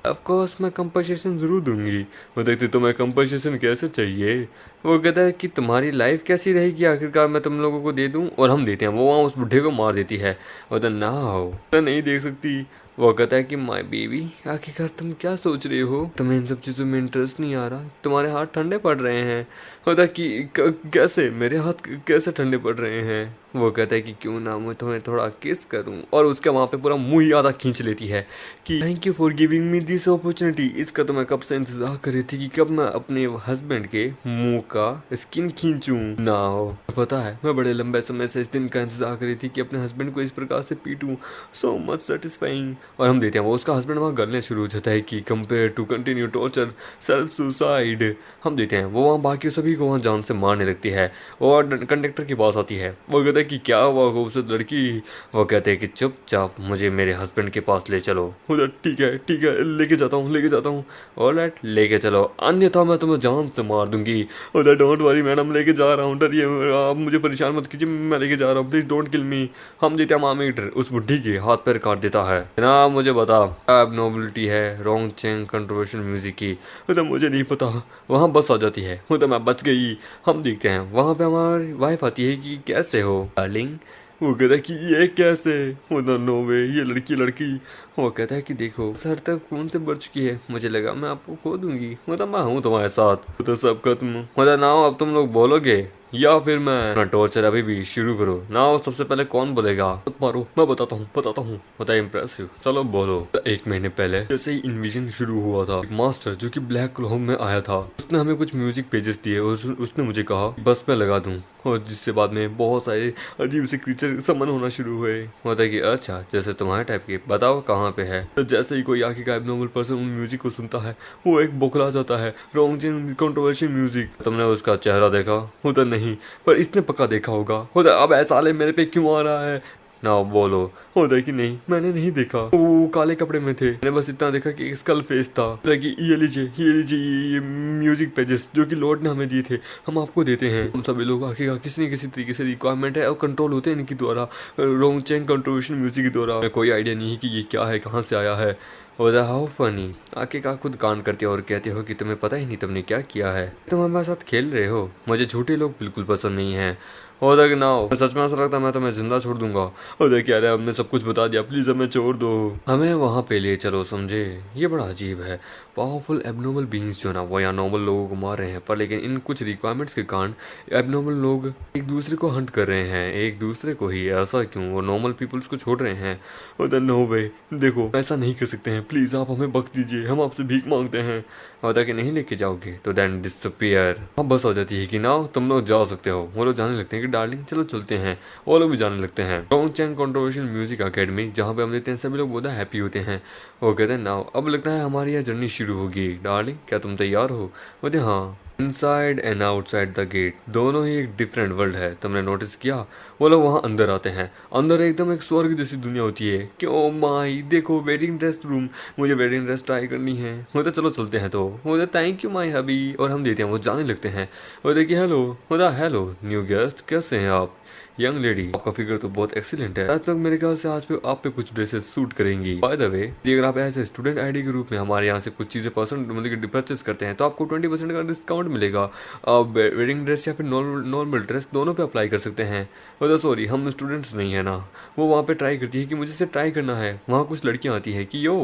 ऑफ कोर्स मैं कंपनसेशन जरूर दूंगी। वो देखते तुम्हें कंपनसेशन कैसे चाहिए। वो कहता है कि तुम्हारी लाइफ कैसी रहेगी आखिरकार मैं तुम लोगों को दे दूं, और हम देते हैं। वो वहाँ उस बुढ़े को मार देती है। वो तो ना हो नहीं देख सकती। वो कहता है कि माय बेबी आखिरकार तुम क्या सोच रहे हो, तुम्हें इन सब चीज़ों में इंटरेस्ट नहीं आ रहा, तुम्हारे हाथ ठंडे पड़ रहे हैं। होता कि कैसे मेरे हाथ कैसे ठंडे पड़ रहे हैं। वो कहता है कि क्यों ना मैं तुम्हें थोड़ा किस करूं, और उसका वहाँ पे पूरा मुंह ही आधा खींच लेती है कि thank you for giving me this opportunity. इसका तो मैं कब से इंतजार कर रही थी कि कब मैं अपने हस्बैंड के मुंह का स्किन खींचूं। ना हो पता है मैं बड़े लंबे समय से इस दिन का इंतजार कर रही थी कि अपने हस्बैंड को इस प्रकार से पीटूं। So much satisfying. और हम देते हैं वो उसका हस्बैंड वहाँ गलने शुरू हो जाता है कि compare to continue torture self suicide. हम देते हैं वो वहाँ बाकी सभी को वहाँ जान से मारने लगती है। और कंडक्टर की बात आती है। वो कहता है कि क्या हुआ खूबसूरत लड़की। वो कहते हैं कि चुपचाप मुझे मेरे हस्बैंड के पास ले चलो। उधर ठीक है लेके जाता हूँ ऑलराइट लेके चलो, अन्यथा मैं तुम्हें जान से मार दूंगी। उधर डोंट वरी मैडम लेके जा रहा हूँ, डरिए आप मुझे परेशान मत कीजिए, मैं लेके जा रहा हूँ, प्लीज डोंट किल मी। हम देते हैं मामीटर उस बुढ़ी के हाथ पैर काट देता है। ना मुझे बता क्या एबनॉर्मलिटी है रॉन्ग चेंग कंट्रोवर्शियल म्यूजिक की। उधर मुझे नहीं पता। वहाँ बस आ जाती है। उधर मैं बच गई। हम देखते हैं वहाँ पे हमारी वाइफ आती है कि कैसे हो डार्लिंग। वो कहता है कि ये कैसे। उधर नो वे ये लड़की। वो कहता है कि देखो सर तक खून से बढ़ चुकी है, मुझे लगा मैं आपको खो दूंगी। मतलब मैं हूँ तुम्हारे साथ। तो सब खत्म। मतलब ना अब तुम लोग बोलोगे या फिर मैं अपना टॉर्चर अभी भी शुरू करो ना। सबसे पहले कौन बोलेगा? मारो मैं बताता हूँ बताइए इम्प्रेसिव। चलो बोलो। तो 1 महीने पहले जैसे ही इन्विजन शुरू हुआ था, एक मास्टर जो कि ब्लैक क्लोव में आया था, उसने हमें कुछ म्यूजिक पेजेस दिए और उसने मुझे कहा बस मैं लगा दूं, और जिससे बाद में बहुत सारे अजीब से क्रीचर समन होना शुरू हुए। होता है कि अच्छा जैसे तुम्हारे टाइप के, बताओ कहाँ पे है। तो जैसे ही कोई आके का एबनॉर्मल पर्सन उन म्यूजिक को सुनता है वो एक बौखला जाता है। Wrong chain controversial music. तुमने उसका चेहरा देखा? होता नहीं, पर इसने पक्का देखा होगा। होता अब ऐसा ले मेरे पे क्यों आ रहा है ना बोलो। होता है कि नहीं मैंने नहीं देखा, वो काले कपड़े में थे, मैंने बस इतना देखा कि स्कल फेस था। होता कि ये लीजिए ये म्यूजिक पेजेस जो कि लॉर्ड ने हमें दिए थे, हम आपको देते हैं। हम सभी लोग आखिर किसी न किसी तरीके से रिक्वायरमेंट है और कंट्रोल होते हैं इनके द्वारा, रॉन्ग चेन कंट्रोवर्शियल म्यूजिक के द्वारा। कोई आइडिया नहीं है कि ये क्या है, कहाँ से आया है। होता हाउ फनी। आके का खुद कांड करते हो और कहते हो कि तुम्हें पता ही नहीं तुमने क्या किया है, तुम हमारे साथ खेल रहे हो। मुझे झूठे लोग बिल्कुल पसंद नहीं है। होता कि ना हो सच में ऐसा लगता मैं तुम्हें जिंदा छोड़ दूंगा। होता क्या रहा हमने सब कुछ बता दिया, प्लीज हमें छोड़ दो, हमें वहाँ पे ले चलो समझे। ये बड़ा अजीब है। पावरफुल एबनॉर्मल बीइंग्स जो ना वो यहाँ नॉर्मल लोगों को मार रहे हैं, पर लेकिन इन कुछ रिक्वायरमेंट्स के कारण एबनॉर्मल लोग एक दूसरे को हंट कर रहे हैं, एक दूसरे को ही। ऐसा क्यों? वो नॉर्मल पीपल्स को छोड़ रहे हैं। होता नो वे देखो ऐसा नहीं कर सकते हैं, प्लीज आप हमें बख्श दीजिए, हम आपसे भीख मांगते हैं। होता कि नहीं लेके जाओगे तो देन डिसअपीयर। हम बस हो जाती है कि ना तुम लोग जा सकते हो। वो लोग जाने लगते हैं कि डार्लिंग चलो चलते हैं। वो लोग भी जाने लगते हैं wrong chain controversial music academy, जहाँ पे हम देते हैं सभी लोग बहुत हैप्पी होते हैं। वो कहते हैं नाउ अब लगता है हमारी यह जर्नी शुरू होगी। डार्लिंग क्या तुम तैयार हो? बोलते हाँ। Inside and outside the gate दोनों ही एक डिफरेंट वर्ल्ड है, तुमने नोटिस किया? वो लोग वहाँ अंदर आते हैं, अंदर एकदम एक स्वर्ग जैसी दुनिया होती है कि ओ माई देखो वेडिंग ड्रेस रूम, मुझे वेडिंग ड्रेस ट्राई करनी है। होता चलो चलते हैं। तो होता थैंक यू माई हबी, और हम देते हैं वो जाने लगते हैं। होता कि हेलो। होता हेलो न्यू गेस्ट कैसे हैं आप? यंग लेडी आपका फिगर तो बहुत एक्सीलेंट है, आज तक मेरे ख्याल से आज पे आप पे कुछ ड्रेसेस सूट करेंगी। बाय द वे अगर आप ऐसे स्टूडेंट आईडी के रूप में हमारे यहाँ से कुछ चीजें मतलब परचेस करते हैं तो आपको 20% का डिस्काउंट मिलेगा। आप वेडिंग ड्रेस या फिर नॉर्मल ड्रेस दोनों पे अप्लाई कर सकते हैं। तो सॉरी हम स्टूडेंट्स नहीं है ना। वो वहाँ पे ट्राई करती है कि मुझे इसे ट्राई करना है। वहाँ कुछ लड़कियाँ आती है कि यो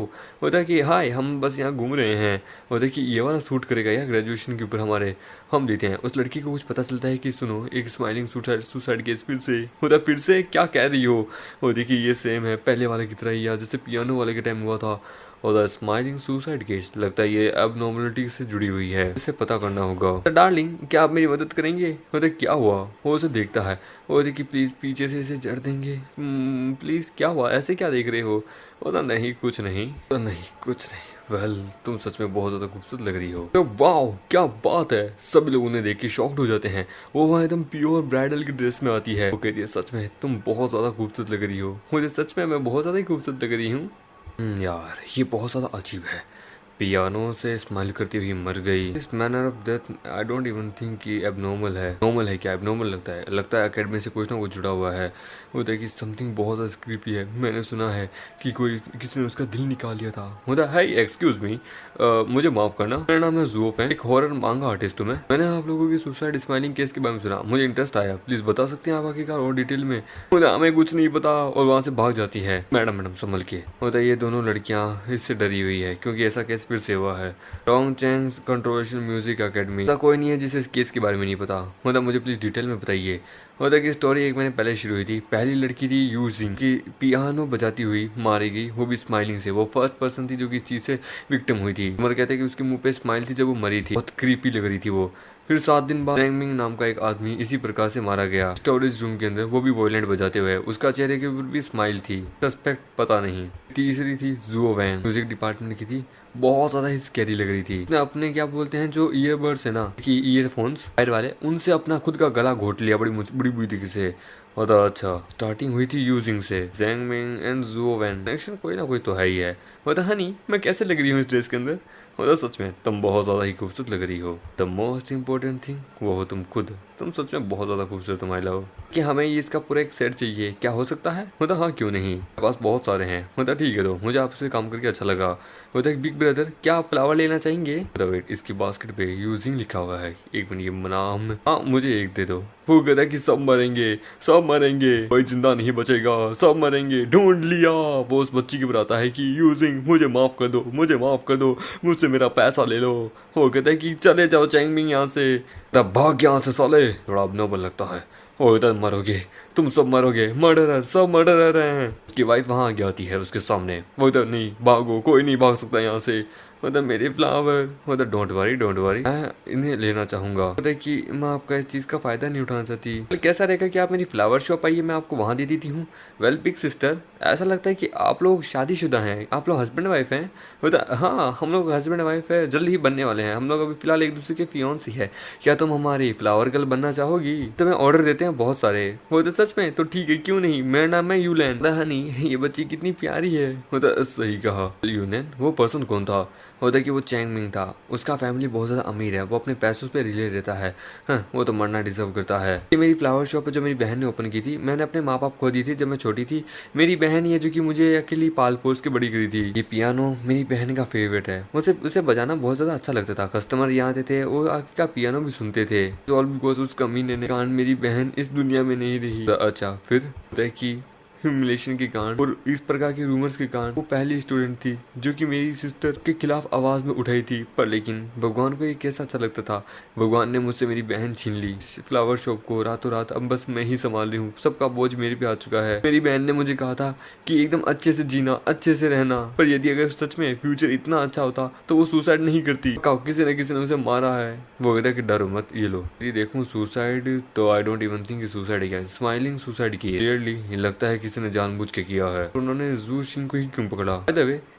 होता है कि हाय हम बस यहाँ घूम रहे हैं, होता है कि ये वाला सूट करेगा यार ग्रेजुएशन के ऊपर हमारे। हम देते हैं उस लड़की को कुछ पता चलता है कि सुनो एक स्माइलिंग सुसाइड केस फिर से। होता फिर से क्या कह रही हो? वो देखिए ये सेम है पहले वाले की तरह ही यार, जैसे पियानो वाले के टाइम हुआ था। और द स्माइलिंग सुसाइड केस, लगता है ये एबनॉर्मलिटी से जुड़ी हुई है, इसे पता करना होगा। डार्लिंग क्या आप मेरी मदद करेंगे? मतलब क्या हुआ? वो उसे देखता है और कि प्लीज पीछे से इसे जड़ देंगे। प्लीज क्या हुआ? ऐसे क्या देख रहे हो? बोला नहीं कुछ नहीं, तो नहीं कुछ नहीं। वेल तुम सच में बहुत ज्यादा खूबसूरत लग रही हो। तो वाओ क्या बात है, सभी लोग उन्हें देख के शॉक्ड हो जाते हैं। वो वहाँ एकदम प्योर ब्राइडल की ड्रेस में आती है। वो कहती है सच में तुम बहुत ज्यादा खूबसूरत लग रही हो। मुझे सच में मैं बहुत ज्यादा ही खूबसूरत लग रही हूँ। यार ये बहुत ज्यादा अजीब है। पियानो से स्माइल करती हुई मर गई। इस manner of death I don't even think कि एबनॉर्मल है। नॉर्मल है क्या? एबनॉर्मल लगता है एकेडमी से कुछ ना कुछ जुड़ा हुआ है। वो देखिए समथिंग बहुत ज़्यादा स्क्रीपी है। मैंने सुना है कि कोई किसी ने उसका दिल निकाल लिया था। होता है एक्सक्यूज मी, मुझे माफ करना, मेरा नाम है ज़ूफ है, एक हॉरर मांगा आर्टिस्ट हूँ मैं। मैंने आप लोगों की सुसाइड स्माइलिंग केस के बारे में सुना, मुझे इंटरेस्ट आया। प्लीज बता सकते हैं आप आखिरकार और डिटेल में? मुझे हमें कुछ नहीं पता और वहाँ से भाग जाती है। मैडम संभल के। होता है ये दोनों लड़कियाँ इससे डरी हुई है क्योंकि ऐसा केस फिर से हुआ है। Tong Chang controversial music academy, कोई नहीं है जिसे इस केस के बारे में नहीं पता। मतलब मुझे प्लीज डिटेल में बताइए। होता कि स्टोरी एक महीने पहले शुरू हुई थी। पहली लड़की थी यूजिंग की पियानो बजाती हुई मारी गई, वो भी स्माइलिंग से। वो फर्स्ट पर्सन थी जो कि इस चीज से विक्टिम हुई थी। उमर कहते हैं कि उसके मुंह पे स्माइल थी जब वो मरी थी, बहुत क्रीपी लग रही थी वो। फिर 7 दिन बाद जैंगमिंग नाम का एक आदमी इसी प्रकार से मारा गया स्टोरेज रूम के अंदर, वो भी वॉयलेंट बजाते हुए। उसका चेहरे के ऊपर भी स्माइल थी, सस्पेक्ट पता नहीं। तीसरी थी जुओ वैन, म्यूजिक डिपार्टमेंट की थी, बहुत ज्यादा ही स्कैरी लग रही थी। उसने अपने क्या बोलते हैं जो ईयरबड्स है ना, कि ईयरफोन्स वायर वाले, उनसे अपना खुद का गला घोट लिया बड़ी बड़ी बुरी तरीके से। और अच्छा स्टार्टिंग हुई थी यूजिंग से। जैंगमिंग एंड जुओ वैन कनेक्शन कोई ना कोई तो है ही है। बता हनी मैं कैसे लग रही हूँ इस ड्रेस के अंदर? मतलब सच में तुम बहुत ज्यादा ही खूबसूरत लग रही हो। द मोस्ट इम्पोर्टेंट थिंग वो हो तुम खुद। तुम सच में बहुत ज्यादा खूबसूरत महिला हो। कि हमें ये इसका पूरा एक सेट चाहिए, क्या हो सकता है? मतलब हाँ क्यों नहीं, मेरे पास बहुत सारे हैं। मतलब ठीक है, तो मुझे आपसे काम करके अच्छा लगा। होता है बिग ब्रदर क्या आप फ्लावर लेना चाहेंगे? वेट इसकी बास्केट पे यूजिंग लिखा हुआ है, एक मिनट ये नाम। हाँ मुझे एक दे दो। वो कहता है कि सब मरेंगे, सब मरेंगे, कोई जिंदा नहीं बचेगा, सब मरेंगे, ढूंढ लिया। वो उस बच्ची की बताता है कि यूजिंग मुझे माफ कर दो, मुझे माफ कर दो, मुझसे मेरा पैसा ले लो। वो कहता है कि चले जाओ चैंगमिंग यहाँ से, तब भाग यहाँ से साले। थोड़ा अबनॉर्मल लगता है। ओ इधर मरोगे, तुम सब मरोगे, मर्डरर सब मर्डरर हैं। उसकी वाइफ वहां आ जाती है उसके सामने। वो इधर नहीं भागो, कोई नहीं भाग सकता यहाँ से। मतलब मेरे फ्लावर, मतलब डोंट वरी मैं इन्हें लेना चाहूंगा। मतलब कि मैं आपका इस चीज का फायदा नहीं उठाना चाहती। तो कैसा रहेगा कि आप मेरी फ्लावर शॉप आइए, मैं आपको वहां दे देती हूँ। वेल बिग सिस्टर ऐसा लगता है कि आप लोग शादीशुदा हैं, आप लोग हस्बैंड वाइफ हैं। मतलब हाँ हम लोग हस्बैंड वाइफ है, जल्द ही बनने वाले हैं। हम लोग अभी फिलहाल एक दूसरे के फियांसी है। क्या तुम हमारी फ्लावर गर्ल बनना चाहोगी? तो मैं ऑर्डर देते हैं बहुत सारे। वो तो सच में तो ठीक है क्यों नहीं, मेरा नाम है यूलैन। हनी ये बच्ची कितनी प्यारी है। मतलब सही कहा। यूलैन वो पर्सन कौन था? होता है कि वो चैंगमिंग था, उसका फैमिली बहुत ज़्यादा अमीर है, वो अपने पैसों पे रिले रहता है। हाँ, वो तो मरना डिजर्व करता है। ये मेरी फ्लावर शॉप है जो मेरी बहन ने ओपन की थी। मैंने अपने माँ बाप खो दी थी जब मैं छोटी थी। मेरी बहन ही है जो कि मुझे अकेली पाल पोस के बड़ी करी थी। ये पियानो मेरी बहन का फेवरेट है, उसे बजाना बहुत ज़्यादा अच्छा लगता था। कस्टमर यहाँ आते थे, वो आके का पियानो भी सुनते थे। तो ऑल बिकॉज उस कमीने ने कान मेरी बहन इस दुनिया में नहीं रही। अच्छा फिर होता है कि ह्यूमिलेशन के कारण और इस प्रकार के रूमर्स के कारण वो पहली स्टूडेंट थी जो कि मेरी सिस्टर के खिलाफ आवाज में उठाई थी। पर लेकिन भगवान को ये कैसा अच्छा लगता था, भगवान ने मुझसे मेरी बहन छीन ली। फ्लावर शॉप को रातों रात अब बस मैं ही संभाल रही हूँ, सबका बोझ मेरे पे आ चुका है। मेरी बहन ने मुझे कहा था कि एकदम अच्छे से जीना, अच्छे से रहना, पर यदि अगर सच में फ्यूचर इतना अच्छा होता तो वो सुसाइड नहीं करती। किसी न किसी ने उसे मारा है। वो कहता है कि डरो मत, ये लो। ये देखूं सुसाइड तो I don't even think suicide क्या, स्माइलिंग सुसाइड की। क्लियरली लगता है किसी ने जानबूझ के किया है। उन्होंने जू शिन को ही क्यों पकड़ा?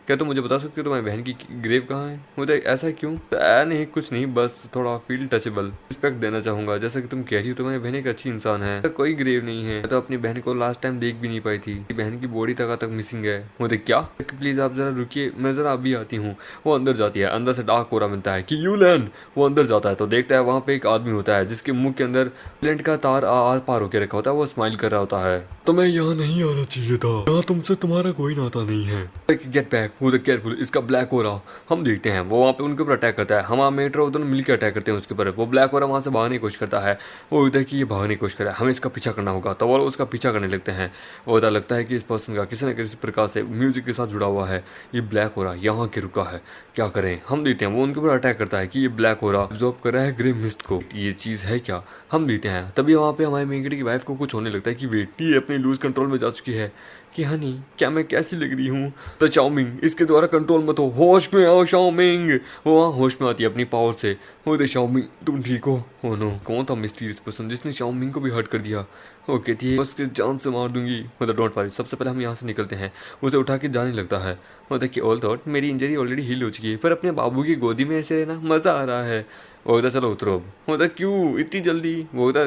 क्या तुम मुझे बता सकते हो तुम्हारी बहन की ग्रेव कहाँ है? मुझे ऐसा क्यों? तो नहीं कुछ नहीं, बस थोड़ा फील टचेबल रिस्पेक्ट देना चाहूंगा। जैसा कि तुम कह रही हो तुम्हारी बहन एक अच्छी इंसान है। तो कोई ग्रेव नहीं है। मैं तो अपनी बहन को लास्ट टाइम देख भी नहीं पाई थी। बहन की बॉडी तक मिसिंग है। मुझे क्या? प्लीज आप जरा रुकिए, मैं जरा अभी आती हूँ। वो अंदर जाती है, अंदर से डार्क कोरा मिलता है कि यूलैन। वो अंदर जाता है तो देखता है वहाँ पे एक आदमी होता है जिसके मुंह के अंदर प्लेट का तार आर पार होकर रखा होता है। वो स्माइल कर रहा होता है। तो मैं यहाँ नहीं आना चाहिए था, यहाँ तुमसे तुम्हारा कोई नाता नहीं है। गेट बैक, केयरफुल, इसका ब्लैक हो रहा। हम देखते हैं वो वहाँ पे उनके ऊपर अटैक करता है। हम मेट्रो दोनों मिलकर अटैक करते हैं उसके ऊपर। वो ब्लैक हो रहा वहाँ से भागने की कोशिश करता है। वो इधर की ये भागने की कोशिश कर रहा है, हमें इसका पीछा करना होगा। तो वो उसका पीछा करने लगते हैं। वो इधर लगता है कि इस पर्सन का किसी न किसी प्रकार से म्यूजिक के साथ जुड़ा हुआ है। ये ब्लैक हो रहा यहाँ के रुका है, क्या करें? हम देखते हैं वो उनके ऊपर अटैक करता है कि ये ब्लैक हो रहा ऑब्जॉर्व कर रहा है ग्रे मिस्ट को। ये चीज है क्या? हम देखते हैं तभी वहाँ पे हमारे मेंगड़ी की वाइफ को कुछ होने लगता है कि वेट, ये अपनी लूज कंट्रोल में जा चुकी है। कि हनी क्या मैं कैसी लग रही हूँ। तो शाओमिंग इसके द्वारा कंट्रोल मत हो, होश में आओ शाओमिंग। वो वहाँ होश में आती है अपनी पावर से। वो दे शाओमिंग तुम ठीक हो? ओ नो, कौन था मिस्टीरियस पर्सन जिसने शाओमिंग को भी हर्ट कर दिया? वो कहती है उसके जान से मार दूंगी। मतलब डोंट वरी, सबसे पहले हम यहाँ से निकलते हैं। उसे उठा के जाने लगता है। वो देखिए ऑल थॉट मेरी इंजरी ऑलरेडी हील हो चुकी है, पर अपने बाबू की गोदी में ऐसे रहना मजा आ रहा है। वो होता चलो उतरो। होता क्यों इतनी जल्दी? वो होता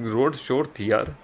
रोड शॉर्ट थी यार।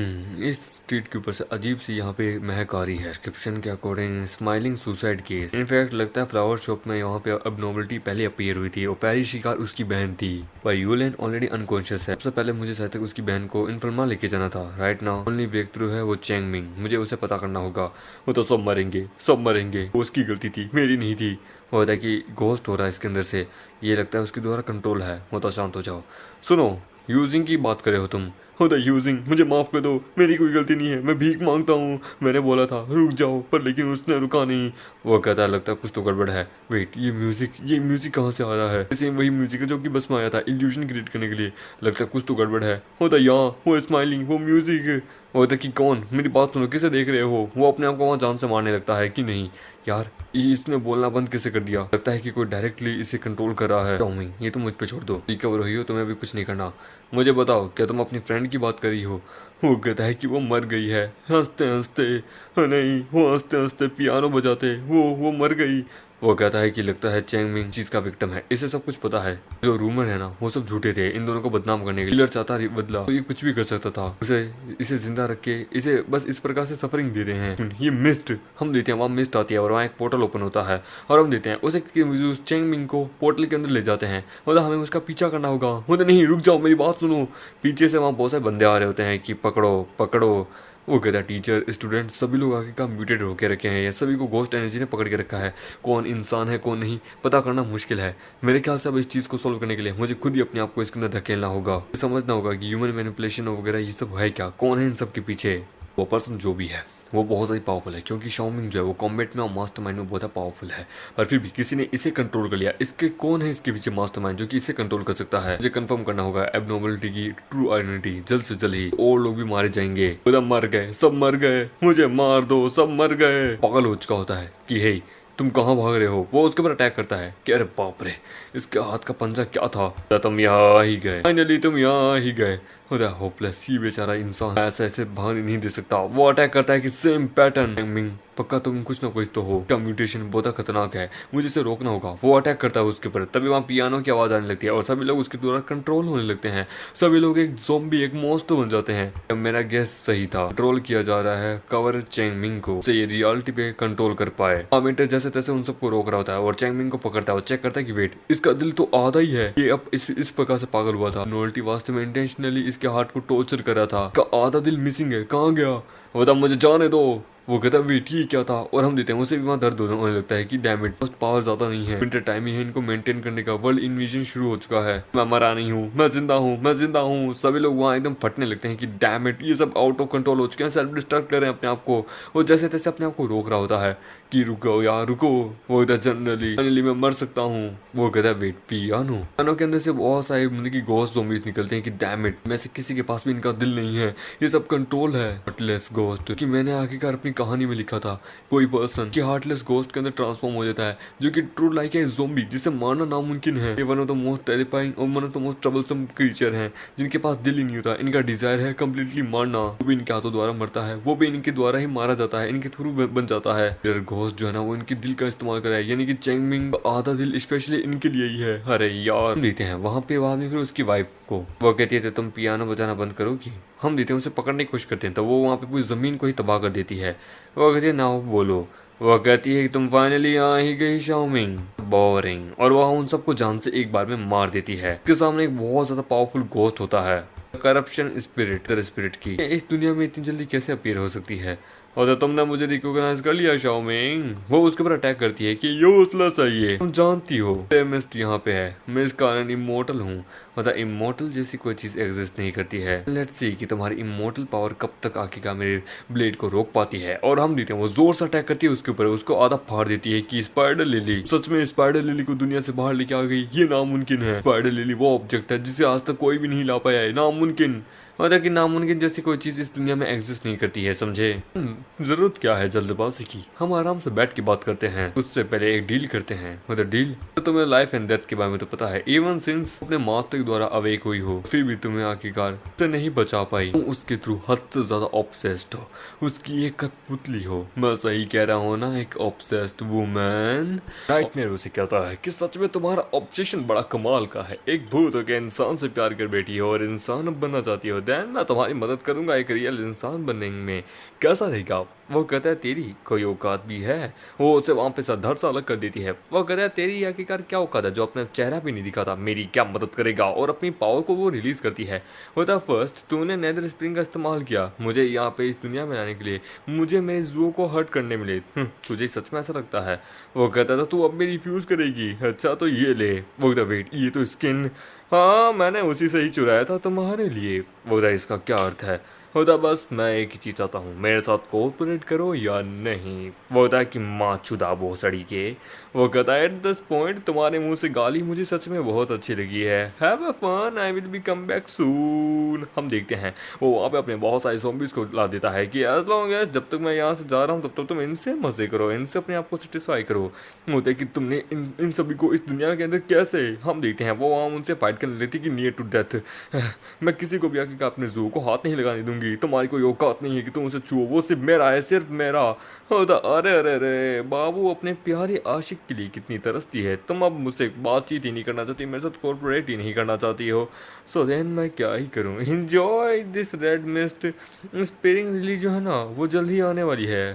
इस स्ट्रीट के ऊपर से अजीब सी यहाँ पे महक आ रही है। डिस्क्रिप्शन के according smiling suicide case. In fact लगता है फ्लावर शॉप में यहाँ पे अबनॉर्मलिटी पहले अपीयर हुई थी और पहली शिकार उसकी बहन थी, पर यूलेन ऑलरेडी अनकॉन्शियस है। सबसे पहले मुझे शायद तक उसकी बहन को इन्फर्मा लेके जाना था। Right now only break through है वो चैंगमिंग, मुझे उसे पता करना होगा। वो तो सब मरेंगे, सब मरेंगे। उसकी गलती थी, मेरी नहीं थी। वो होता है कि घोस्ट हो रहा है इसके अंदर से, ये लगता है उसके द्वारा कंट्रोल है। वो तो शांत हो जाओ। सुनो, यूजिंग की बात करे हो तुम? होता यूजिंग, मुझे माफ कर दो, मेरी कोई गलती नहीं है, मैं भीख मांगता हूँ। मैंने बोला था रुक जाओ, पर लेकिन उसने रुका नहीं। वो कहता है लगता है कुछ तो गड़बड़ है। वेट, ये म्यूजिक कहाँ से आ रहा है? सेम वही म्यूजिक है जो कि बस में आया था इल्यूजन क्रिएट करने के लिए। लगता है कुछ तो गड़बड़ है। होता यहाँ वो स्माइलिंग, वो म्यूजिक। होता कि कौन? मेरी बात सुनो, किसे देख रहे हो? वो अपने आप को वहाँ जान से मारने लगता है कि नहीं यार इसने बोलना बंद कैसे कर दिया? लगता है कि कोई डायरेक्टली इसे कंट्रोल कर रहा है। टॉमी ये तो मुझ पे छोड़ दो, रिकवर रही हो, तुम्हें अभी कुछ नहीं करना। मुझे बताओ क्या तुम अपनी फ्रेंड की बात कर रही हो? वो कहता है कि वो मर गई है। हंसते हंसते, नहीं वो हंसते हंसते पियानो बजाते वो मर गई। वो कहता है कि लगता है चैंगमिंग चीज का विक्टिम है, इसे सब कुछ पता है। जो रूमर है ना वो सब झूठे थे, इन दोनों को बदनाम करने के लिए। किलर चाहता बदला तो ये कुछ भी कर सकता था। इसे जिंदा रख के इसे बस इस प्रकार से सफरिंग दे रहे हैं। ये मिस्ट हम देते हैं, वहाँ मिस्ट आती है और वहाँ एक पोर्टल ओपन होता है और हम देते हैं उसे चैंगमिंग को पोर्टल के अंदर ले जाते हैं। मतलब हमें उसका पीछा करना होगा। मतलब नहीं रुक जाओ, मेरी बात सुनो। पीछे से वहाँ बहुत सारे बंदे आ रहे होते हैं कि पकड़ो पकड़ो। वो कहता है टीचर स्टूडेंट सभी लोग आगे का म्यूटेड होके रखे हैं, या सभी को घोस्ट एनर्जी ने पकड़ के रखा है। कौन इंसान है कौन नहीं पता करना मुश्किल है। मेरे ख्याल से अब इस चीज़ को सॉल्व करने के लिए मुझे खुद ही अपने आप को इसके अंदर धकेलना होगा। समझना होगा कि ह्यूमन मैनिपुलेशन वगैरह ये सब है क्या, कौन है इन सब के पीछे। वो पर्सन जो भी है वो बहुत ज़्यादा पावरफुल है, क्योंकि शाओमिंग जो है वो कॉम्बैट में और मास्टरमाइंड में बहुत पावरफुल है। पर फिर भी किसी ने इसे कंट्रोल कर लिया। इसके कौन है इसके पीछे मास्टरमाइंड जो कि इसे कंट्रोल कर सकता है? मुझे कंफर्म करना होगा एबनॉर्मलिटी की ट्रू आइडेंटिटी जल्द से जल्द ही। और लोग भी मारे जाएंगे। खुदा मर गए, सब मर गए, मुझे मार दो, सब मर गए। पागल हो चुका होता है कि हे तुम कहाँ भाग रहे हो? वो उसके ऊपर अटैक करता है कि अरे बाप रे इसके हाथ का पंजा क्या था? तुम यहाँ ही गए, फाइनली तुम यहाँ ही गए। होपलेस, ये बेचारा इंसान ऐसे भाग नहीं दे सकता। वो अटैक करता है कि सेम पैटर्न। पक्का तुम कुछ ना कुछ तो हो। का म्यूटेशन बहुत खतरनाक है, मुझे इसे रोकना होगा। वो अटैक करता है उसके ऊपर, तभी वहाँ पियानो की आवाज आने लगती है और सभी लोग उसके द्वारा कंट्रोल होने लगते हैं। सभी लोग एक ज़ॉम्बी, एक मॉन्स्टर बन जाते हैं। मेरा गेस सही था, कंट्रोल किया जा रहा है कवर चैंगमिंग को, से ये रियलिटी पे कंट्रोल कर पाए। आमिंटर जैसे तैसे उन सबको रोक रहा होता है और चैंगमिंग को पकड़ता है और चेक करता है कि वेट इसका दिल तो आधा ही है। ये अब इस प्रकार से पागल हुआ था। नोल्टी वास्तव में इंटेंशनली इसके हार्ट को टॉर्चर कर रहा था। इसका आधा दिल मिसिंग है, कहाँ गया? वो तब मुझे जाने दो। वो कहता है वेट ये क्या था? और हम देते हैं उसे भी वहाँ दर्द होने लगता है कि डैमेज बस पावर ज्यादा नहीं है, विंटर टाइम ही है इनको मेंटेन करने का। वर्ल्ड इन्वेजन शुरू हो चुका है। मैं मरा नहीं हूँ, मैं जिंदा हूँ, मैं जिंदा हूँ। सभी लोग वहाँ एकदम फटने लगते हैं कि डैमेट ये सब आउट ऑफ कंट्रोल हो चुके हैं, सेल्फ डिस्ट्रक्ट कर रहे हैं अपने आप को। वो जैसे तैसे अपने आप को रोक रहा होता है कि रुको यार रुको। वो कहता है जनरली मैं मर सकता हूँ। वो कहता है वेट पियानो के अंदर से बहुत सारे मतलब की घोस्ट ज़ॉम्बीज निकलते हैं कि डैमेट मैं से किसी के पास भी इनका दिल नहीं है, ये सब कंट्रोल है। हार्टलेस घोस्ट कि मैंने आखिरकार अपनी कहानी में लिखा था, कोई पर्सन कि हार्टलेस घोस्ट के अंदर ट्रांसफॉर्म हो जाता है जो कि ट्रू लाइक है ज़ॉम्बी जिसे मारना नामुमकिन है। ये one of the most terrifying और one of the most troublesome creature हैं जिनके पास दिल ही नहीं होता। इनका डिजायर है कंप्लीटली मारना। वो भी इनके हाथों द्वारा मरता है, वो भी इनके द्वारा ही मारा जाता है, इनके थ्रू बन जाता है। घोस्ट जो है ना वो इनके दिल का इस्तेमाल कर रहा है, यानी कि चैंगमिंग आधा दिल स्पेशली इनके लिए ही है। अरे यार देते हैं वहाँ पे बाद में फिर उसकी वाइफ को। वो कहती है तुम पियानो बजाना बंद करोगी? हम देते हैं उसे पकड़ने की कोशिश करते हैं तो वो वहाँ पे पूरी जमीन को ही तबाह कर देती है। वो कहती है ना बोलो। वो कहती है कि तुम फाइनली आ ही गई शाओमिंग, बोरिंग। और वह उन सबको जान से एक बार में मार देती है। उसके सामने एक बहुत ज्यादा पावरफुल घोस्ट होता है, करप्शन स्पिरिट की। इस दुनिया में इतनी जल्दी कैसे अपीयर हो सकती है? और तो तुमने मुझे रिकॉग्नाइज कर लिया शाओमिंग। वो उसके ऊपर अटैक करती है कि यूजलेस है ये, तुम जानती हो मिस्ट यहाँ पे है, मैं इस कारण इमोर्टल हूँ। मतलब इमोर्टल जैसी कोई चीज एग्जिस्ट नहीं करती है। लेट्स सी कि तुम्हारी इमोर्टल पावर कब तक आखिरकार मेरे ब्लेड को रोक पाती है। और हम देते हैं वो जोर से अटैक करती है उसके ऊपर, उसको आधा फाड़ देती है कि स्पाइडर लिली सच में स्पाइडर लिली को दुनिया से बाहर लेके आ गई। ये नामुमकिन है। स्पाइडर लिली वो ऑब्जेक्ट है जिसे आज तक कोई भी नहीं ला पाया है, नामुमकिन। और कि नामुमकिन जैसी कोई चीज इस दुनिया में एग्जिस्ट नहीं करती है, समझे? जरूरत क्या है जल्दबाजी की, हम आराम से बैठ के बात करते हैं, उससे पहले एक डील करते हैं। मतलब डील? तो तुम्हें लाइफ एंड डेथ के बारे में तो पता है, इवन सिंस अपने मास्टर द्वारा अवेक हुई हो, फिर भी तुम्हें आखिरकार उससे नहीं बचा पाई, तुम उसके थ्रू हद से ज्यादा ऑब्सेस्ड हो, उसकी एक कठपुतली हो। मैं सही कह रहा हूँ ना, एक ऑब्सेस्ड वुमन। नाइटमेयर उसे कहता है कि सच में तुम्हारा ऑब्सेशन बड़ा कमाल का है, एक भूत होकर इंसान से प्यार कर बैठी हो और इंसान बनना चाहती हो। देन मैं तुम्हारी मदद करूंगा एक रियल इंसान बनने में, कैसा रहेगा? वो कहता है तेरी कोई औकात भी है? वो उसे वहां पे धड़ सा अलग कर देती है। वो कहता है तेरी आखिरकार क्या औकात है जो अपना चेहरा भी नहीं दिखाता, मेरी क्या मदद करेगा? और अपनी पावर को वो रिलीज करती है। होता फर्स्ट तूने नेदर स्प्रिंग का इस्तेमाल किया मुझे यहाँ पे इस दुनिया में लाने के लिए, मुझे मेरे जू को हर्ट करने मिले। तुझे सच में ऐसा लगता है? वो कहता था तू अब मेरी रिफ्यूज करेगी, अच्छा तो ये ले। वो कहता वेट, ये तो स्किन, हाँ मैंने उसी से ही चुराया था तुम्हारे लिए। वो कहता इसका क्या अर्थ है? होता बस मैं एक ही चीज चाहता हूँ, मेरे साथ कोऑपरेट करो या नहीं। वो होता है कि माँ चुदा भोसड़ी के। वो कहता है एट दिस पॉइंट तुम्हारे मुंह से गाली मुझे सच में बहुत अच्छी लगी है, have a fun, I will be come back soon. हम देखते हैं वो वहाँ पे अपने बहुत सारे ज़ॉम्बीज़ को ला देता है कि एज लॉन्ग एज जब तक मैं यहाँ से जा रहा हूँ तब तक तुम इनसे मजे करो, इनसे अपने आप को सेटिस्फाई करो। होता है कि तुमने इन सभी को इस दुनिया के अंदर कैसे? हम देखते हैं वो वहाँ उनसे फाइट करने लेती कि नियर टू डेथ। मैं किसी को भी आके अपने जू को हाथ नहीं लगाने दूंगी, तुम्हारी कोई औकात नहीं है कि तुम उसे छुओ, वो सिर्फ मेरा है, सिर्फ मेरा। होता अरे अरे अरे बाबू अपने प्यारे आशिक के लिए कितनी तरसती है, तुम अब मुझसे बातचीत ही नहीं करना चाहती, मेरे साथ कोऑपरेट ही नहीं करना चाहती हो। सो देन मैं क्या ही करूं, enjoy this red mist. Sparing release जो है ना वो जल्द ही आने वाली है,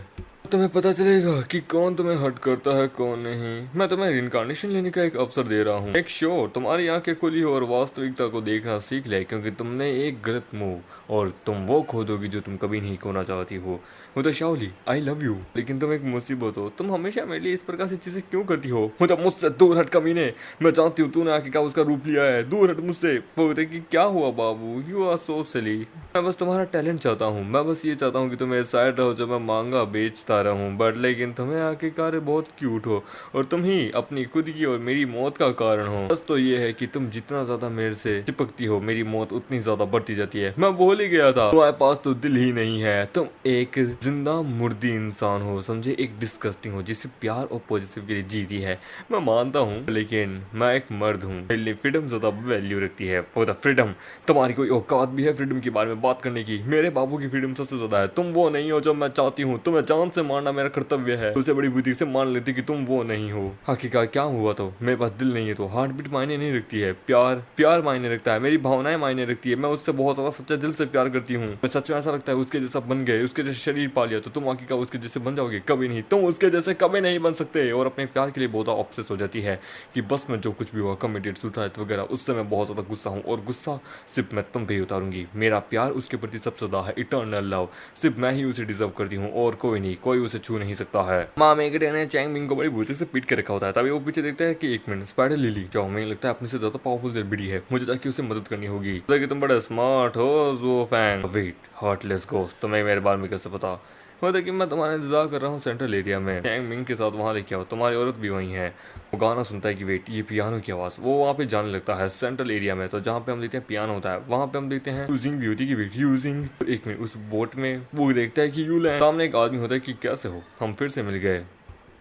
तुम्हें पता चलेगा कि कौन तुम्हें हर्ट करता है कौन नहीं। मैं तुम्हें रिनकार्नेशन लेने का एक अवसर दे रहा हूँ। एक श्योर तुम्हारी आंखें खुली हो और वास्तविकता को देखना सीख ले, क्योंकि तुमने एक गलत मूव और तुम वो खो दोगी जो तुम कभी नहीं खोना चाहती हो। तो शाओली आई लव यू, लेकिन तुम एक मुसीबत हो, तुम हमेशा मेरे लिए इस प्रकार से चीजें क्यों करती हो? मतलब मुझसे दूर हट कमीने, मैं जानती हूँ तूने आके क्या उसका रूप लिया है, दूर हट मुझसे। बोलते कि क्या हुआ बाबू, यू आर सो सिली, मैं बस तुम्हारा टैलेंट चाहता हूँ, मैं बस ये चाहता हूँ कि तुम मेरे साइड रहो जब मैं मांगा बेचता रहूँ, बट लेकिन तुम्हें आखिरकार बहुत क्यूट हो और तुम ही अपनी खुद की और मेरी मौत का कारण हो। बस तो ये है कि तुम जितना ज्यादा मेरे से चिपकती हो मेरी मौत उतनी ज्यादा बढ़ती जाती है। मैं भूल ही गया था तुम्हारे पास तो दिल ही नहीं है, तुम एक जिंदा मुर्दी इंसान हो, समझे, एक डिस्गस्टिंग हो जिसे प्यार और पॉजिटिव के लिए जीती है। मैं मानता हूँ लेकिन मैं एक मर्द हूँ, मेरे लिए फ्रीडम ज्यादा वैल्यू रखती है। फॉर द फ्रीडम, तुम्हारी कोई औकात भी है फ्रीडम के बारे में बात करने की? मेरे बाबू की फ्रीडम सबसे ज्यादा है, तुम वो नहीं हो जो मैं चाहती हूँ, तुम्हें जान से मारना मेरा कर्तव्य है। उससे बड़ी बुद्धि से मान लेती कि तुम वो नहीं हो। आखिरकार क्या हुआ? तो मेरे पास दिल नहीं है तो हार्ट बीट मायने नहीं रखती है, प्यार मायने रखता है, मेरी भावनाएं मायने रखती है। मैं उससे बहुत ज्यादा सच्चे दिल से प्यार करती हूँ, मैं सच में ऐसा लगता है उसके जैसा बन गए, उसके जैसे शरीर पा लिया तो तुम आखिरकार उसके जैसे बन जाओगे? कभी नहीं, तुम उसके जैसे कभी नहीं बन सकते। और अपने प्यार के लिए बहुत ऑब्सेस हो जाती है कि बस मैं जो कुछ भी हुआ कमिटेड सुसाइड वगैरह, उससे मैं बहुत ज्यादा गुस्सा हूँ और गुस्सा सिर्फ मैं तुम पे ही उतारूंगी। मेरा प्यार उसके प्रति सबसे ज्यादा है, इटर्नल लव, सिर्फ मैं ही उसे डिजर्व करती हूँ और कोई नहीं, कोई उसे छू नहीं सकता है। माँ मेगडे ने चैंग मिंग को बड़ी बुद्धि से पीट के रखा होता है, तभी वो पीछे देखता है कि एक मिनट, स्पाइडर लिली जाओ, मुझे लगता है अपने से ज्यादा पावरफुल दिलबिड़ी है, मुझे जाके उसे मदद करनी होगी। कि तुम बड़े स्मार्ट हो जो फैन। वेट, हार्टलेस घोस्ट, तुम्हें मेरे बारे में कैसे पता? होता कि मैं तुम्हारा इंतजार कर रहा हूँ सेंट्रल एरिया में, चैंग मिंग के साथ वहाँ लेके आओ, तुम्हारी औरत भी वहीं है। वो गाना सुनता है कि वेट, ये पियानो की आवाज़, वो वहाँ पे जाने लगता है सेंट्रल एरिया में। तो जहाँ पे हम देखते हैं पियानो होता है वहाँ पे हम देखते हैं यूजिंग भी होती है कि वेट यूजिंग। एक मिनट, उस बोट में वो देखता है कि यूल है, सामने एक आदमी होता है कि कैसे हो, हम फिर से मिल गए,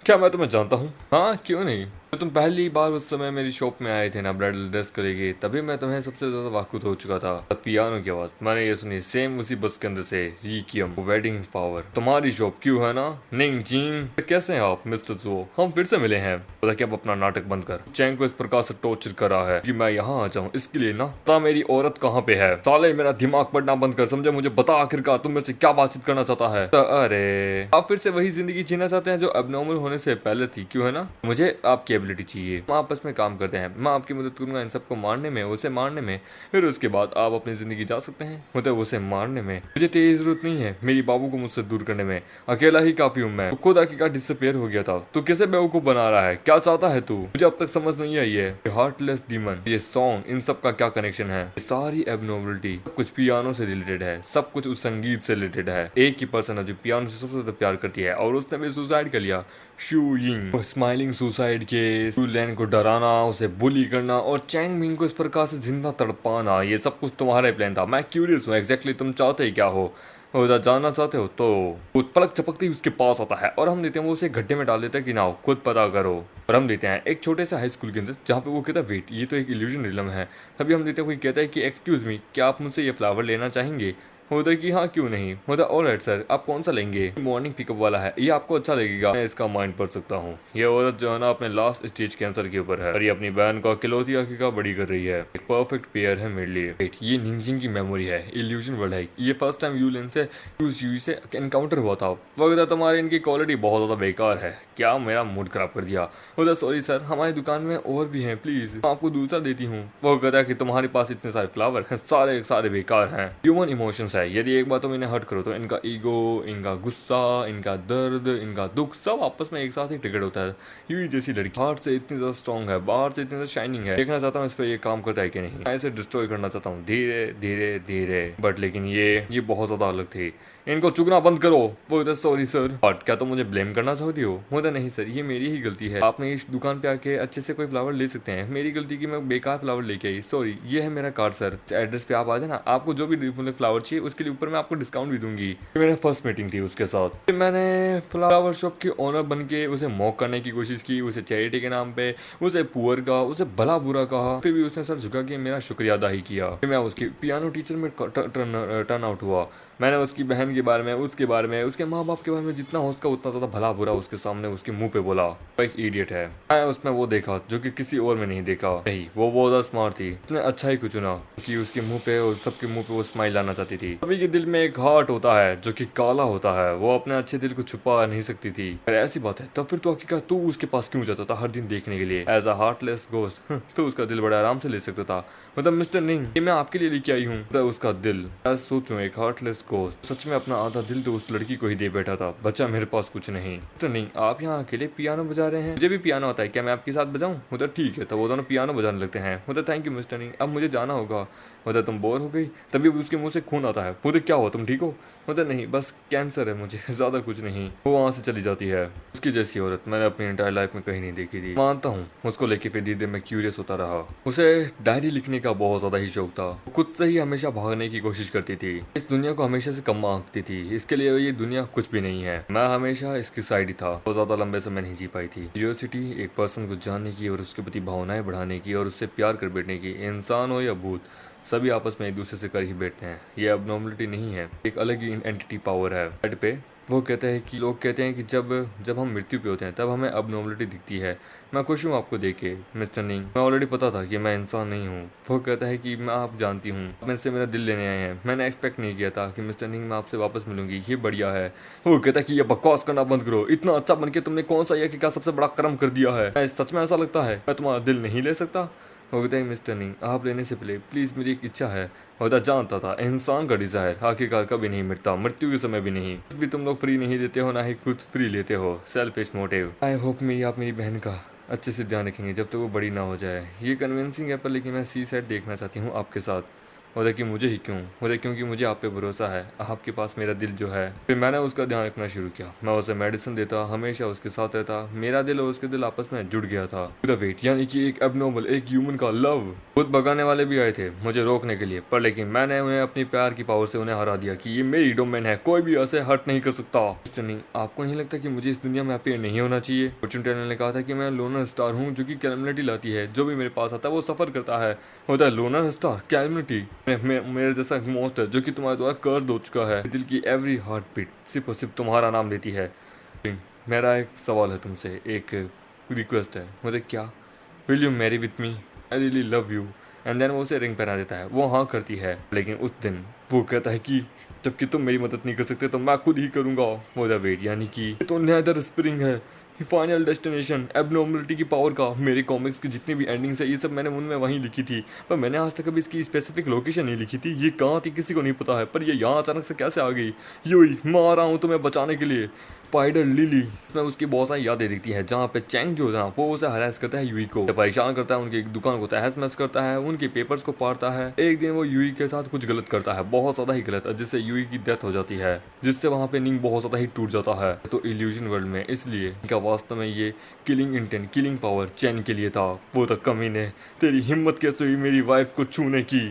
क्या मैं तुम्हें जानता हूँ? हाँ क्यों नहीं, तो तुम पहली बार उस समय मेरी शॉप में आए थे ना ब्राइडल ड्रेस करेगी, तभी मैं तुम्हें सबसे ज्यादा वाकुफ हो चुका था। तब पियानो की आवाज मैंने ये सुनी, सेम उसी बस के अंदर से, रीकियम वेडिंग पावर, तुम्हारी शॉप क्यों है ना, निंग जिंग। कैसे हैं आप मिस्टर जो, हम फिर से मिले हैं। पता क्या, अब अपना नाटक बंद कर, चैंग को इस प्रकार से टॉर्चर कर रहा है कि मैं यहाँ आ जाऊँ इसके लिए ना, पता मेरी औरत कहाँ पे है? साले मेरा दिमाग पढ़ना बंद कर, समझे, मुझे बता आखिरकार तुम मेरे से क्या बातचीत करना चाहता है? अरे आप फिर से वही जिंदगी जीना चाहते हैं जो एबनॉर्मल होने से पहले थी, क्यों है ना? मुझे आपकी एबिलिटी चाहिए, आपस में काम करते हैं, मैं आपकी मदद करूंगा इन सबको मारने में, उसे मारने में, फिर उसके बाद आप अपनी जिंदगी जा सकते हैं। मतलब उसे मारने में मुझे तेरी जरूरत नहीं है, मेरी बाबू को मुझसे दूर करने में अकेला ही काफी हूँ मैं। खुद आखिरकार डिसअपीयर हो गया था, तू कैसे बेवकूफ बना रहा है, क्या चाहता है तू? मुझे अब तक समझ नहीं आई है। हार्टलेस डीमन, ये सॉन्ग, इन सब का क्या कनेक्शन है? ये सारी एबनॉर्मलिटी कुछ पियानो से रिलेटेड है, सब कुछ उस संगीत से रिलेटेड है। एक ही पर्सन है जो पियानो से सबसे ज्यादा प्यार करती है और उसने भी सुसाइड कर लिया। Shu Ying smiling suicide case, Yu Lan को डराना, उसे बुली करना और चैंग मिंग को इस प्रकार से जिंदा तड़पाना, ये सब कुछ तुम्हारा ही प्लान था। मैं क्यूरियस हूँ एग्जैक्टली तुम चाहते ही क्या हो, और जानना चाहते हो तो वो पलक झपकते ही उसके पास आता है और हम देते हैं वो उसे गड्ढे में डाल देते हैं कि ना खुद पता करो। और हम देते हैं एक छोटे से हाई स्कूल के अंदर जहाँ पे वो कहता है वेट ये तो एक इल्यूजन रिलम है। तभी हम देते हैं कोई कहता है कि एक्सक्यूज मी क्या आप मुझसे ये फ्लावर लेना चाहेंगे। होता है कि हाँ क्यों नहीं, होता ऑलराइट सर आप कौन सा लेंगे, मॉर्निंग पिकअप वाला है, ये आपको अच्छा लगेगा, मैं इसका माइंड पढ़ सकता हूँ। ये औरत जो है ना अपने लास्ट स्टेज कैंसर के ऊपर है और ये अपनी बहन को अकेलौती हकीका बड़ी कर रही है। एक परफेक्ट पेयर है मेरे लिए। Wait, ये निंजिंग की मेमोरी है, इल्यूजन वर्ल्ड है। ये फर्स्ट टाइम यूलेन से यू से एनकाउंटर हुआ था। वो कहता तुम्हारी इनकी क्वालिटी बहुत ज्यादा बेकार है, क्या मेरा मूड खराब कर दिया। होता सॉरी सर हमारी दुकान में और भी हैं प्लीज मैं आपको दूसरा देती हूँ। वो कहता है कि तुम्हारे पास इतने सारे फ्लावर हैं सारे सारे बेकार हैं। ह्यूमन इमोशंस है, यदि एक बार तुम इन्हें हर्ट करो तो इनका ईगो, इनका गुस्सा, इनका दर्द, इनका दुख सब आपस में एक साथ ही टिकट होता है। यूई जैसी लड़की हार्ट से इतनी ज्यादा स्ट्रॉन्ग है, बाहर से इतनी ज्यादा शाइनिंग है। देखना चाहता हूँ इस पर ये काम करता है कि नहीं। मैं इसे डिस्ट्रॉय करना चाहता हूँ धीरे धीरे धीरे, बट लेकिन ये बहुत ज्यादा अलग थी। इनको चुगना बंद करो। वो सॉरी सर। बट क्या तुम मुझे ब्लेम करना चाहती हो। बोलता नहीं सर ये मेरी ही गलती है, आपने इस दुकान पे आके अच्छे से कोई फ्लावर ले सकते हैं, मेरी गलती की मैं बेकार फ्लावर लेके आई, सॉरी। ये है मेरा कार्ड सर, एड्रेस पे आप आ जाना, आपको जो भी फ्लावर चाहिए उसके लिए ऊपर मैं आपको डिस्काउंट भी दूंगी। मेरा फर्स्ट मीटिंग थी उसके साथ। मैंने फ्लावर शॉप के ओनर बन के उसे मॉक करने की कोशिश की, उसे चैरिटी के नाम पे उसे पुअर कहा, उसे भला बुरा कहा, फिर भी उसने सर झुका के मेरा शुक्रिया अदा ही किया। फिर मैं उसकी पियानो टीचर में टर्न आउट हुआ। मैंने उसकी बहन के बारे में, उसके बारे में, उसके माँ बाप के बारे में जितना हो उसका उतना ज्यादा भला बुरा उसके सामने उसके मुंह पे बोला। एक इडियट है। मैं उसमें वो देखा जो कि किसी और में नहीं देखा। नहीं वो बहुत ज्यादा स्मार्ट थी, उसने अच्छा ही कुछ चुना कि उसके मुंह पे और सबके मुंह पे वो स्माइल लाना चाहती थी। सभी के दिल में एक हार्ट होता है जो कि काला होता है, वो अपने अच्छे दिल को छुपा नहीं सकती थी। अगर ऐसी बात है तो फिर तो हकीकत तू उसके पास क्यों जाता था हर दिन देखने के लिए एज अ हार्टलेस गोस्ट। तो उसका दिल बड़ा आराम से ले सकता था। मतलब मिस्टर नहीं ये मैं आपके लिए लेके आई हूँ। तो उसका दिल सोचो एक हार्टलेस गोस्ट सच में अपना आधा दिल तो उस लड़की को ही दे बैठा था। बच्चा मेरे पास कुछ नहीं। तो नहीं आप यहाँ अकेले पियानो बजा रहे हैं, मुझे भी पियानो आता है, क्या मैं आपके साथ बजाऊं। उधर ठीक है तो वो दोनों पियानो बजाने लगते हैं। उधर थैंक यू मिस्टर नहीं अब मुझे जाना होगा। उधर तुम बोर हो गई, तभी उसके मुंह से खून आता है। उधर क्या हुआ तुम ठीक हो। उधर नहीं बस कैंसर है मुझे ज्यादा कुछ नहीं। वो वहां से चली जाती है। उसकी जैसी औरत मैंने अपनी एंटायर लाइफ में कहीं नहीं देखी थी। मानता हूँ उसको लेके फिर धीरे मैं क्यूरियस होता रहा। उसे डायरी लिखने का बहुत ज्यादा ही शौक था, खुद से ही हमेशा भागने की कोशिश करती थी, इस दुनिया को हमेशा से कम आंकती थी, इसके लिए ये दुनिया कुछ भी नहीं है। मैं हमेशा इसकी साइड ही था। बहुत ज्यादा लंबे समय नहीं जी पाई थी। क्यूरियोसिटी एक पर्सन को जानने की और उसके प्रति भावनाएं बढ़ाने की और उससे प्यार कर बैठने की, इंसान हो या भूत सभी आपस में एक दूसरे से कर ही बैठते हैं। ये अबनॉर्मलिटी नहीं है, एक अलग ही एंटिटी पावर है। बेड पे वो कहते हैं कि लोग कहते हैं कि जब हम मृत्यु पे होते हैं तब हमें अबनॉर्मलिटी दिखती है। मैं खुश हूँ आपको देख के मिस्टर निंग, मैं ऑलरेडी पता था कि मैं इंसान नहीं हूँ। वो कहता है कि मैं आप जानती हूँ, आप मेरे से मेरा दिल लेने आए हैं, मैंने एक्सपेक्ट नहीं किया था कि मिस्टर निंग मैं आपसे वापस मिलूंगी, ये बढ़िया है। वो कहता है कि ये बकवास करना बंद करो, इतना अच्छा बन के तुमने कौन सा यह कि सबसे बड़ा कर्म कर दिया है, सच में ऐसा लगता है मैं तुम्हारा दिल नहीं ले सकता। होता है मिस्टर नहीं आप लेने से पहले प्लीज मेरी एक इच्छा है। होता जानता था इंसान का डिजायर आखिरकार कभी नहीं मिटता, मृत्यु के समय भी नहीं। कुछ भी तुम लोग फ्री नहीं देते हो, ना ही खुद फ्री लेते हो। Selfish motive. आई होप मेरी आप मेरी बहन का अच्छे से ध्यान रखेंगे जब तक वो बड़ी ना हो जाए। ये कन्विंसिंग है पर लेकिन मैं सी साइड देखना चाहती हूँ आपके साथ। होता कि मुझे ही क्यों, होता क्योंकि मुझे आप पे भरोसा है, आपके पास मेरा दिल जो है। फिर मैंने उसका ध्यान रखना शुरू किया, मैं उसे मेडिसिन देता, हमेशा उसके साथ रहता। मेरा दिल और उसके दिल आपस में जुड़ गया था। वेट यानी कि एक एबनॉर्मल, एक ह्यूमन का लव। खुद भगाने वाले भी आए थे मुझे रोकने के लिए, पर लेकिन मैंने उन्हें अपनी प्यार की पावर से उन्हें हरा दिया कि ये मेरी डोमेन है, कोई भी ऐसे हर्ट नहीं कर सकता। नहीं आपको नहीं लगता कि मुझे इस दुनिया में अपेयर नहीं होना चाहिए। फॉर्चून टेलर ने कहा था कि मैं लोनर स्टार हूँ जो कि कैलमिनिटी लाती है, जो भी मेरे पास आता है वो सफर करता है। होता है लोनर स्टार कैलमिनिटी मेरे जैसा मोस्ट है जो कि तुम्हारे द्वारा कर्ज हो चुका है। दिल की एवरी हार्ट बीट सिर्फ और सिर्फ तुम्हारा नाम लेती है। मेरा एक सवाल है तुमसे, एक रिक्वेस्ट है मुझे, क्या will you marry with me, I really love you. And then वो उसे रिंग पहना देता है। वो हाँ करती है, लेकिन उस दिन वो कहता है कि जबकि तुम मेरी मदद नहीं कर सकते तो मैं खुद ही करूंगा। वो द वेट यानी कि तो नेदर स्प्रिंग है फाइनल डेस्टिनेशन एबनॉर्मलिटी की पावर का। मेरे कॉमिक्स की जितनी भी एंडिंग्स है ये सब मैंने उनमें वहीं लिखी थी, पर मैंने आज तक कभी इसकी स्पेसिफिक लोकेशन नहीं लिखी थी। ये कहाँ थी किसी को नहीं पता है, पर ये यहाँ अचानक से कैसे आ गई। यूई मैं आ रहा हूँ तुम्हें बचाने के लिए। स्पाइडर लिली में उसकी बहुत सारी यादें दिखती है जहाँ पे चैंग जो है वो उसे हरास करता है, यूई को परेशान करता है, उनकी दुकान को तहस महस करता है, उनके पेपर्स को पाड़ता है। एक दिन वो यूई के साथ कुछ गलत करता है, बहुत ज्यादा ही गलत, जिससे यूई की डेथ हो जाती है, जिससे वहाँ पे निंग बहुत ज्यादा ही टूट जाता है। तो इल्यूजन वर्ल्ड में इसलिए इनका वास्तव में ये किलिंग इंटेंट, किलिंग पावर चैन के लिए था। वो तो कमीने, तेरी हिम्मत कैसे हुई मेरी वाइफ को छूने की।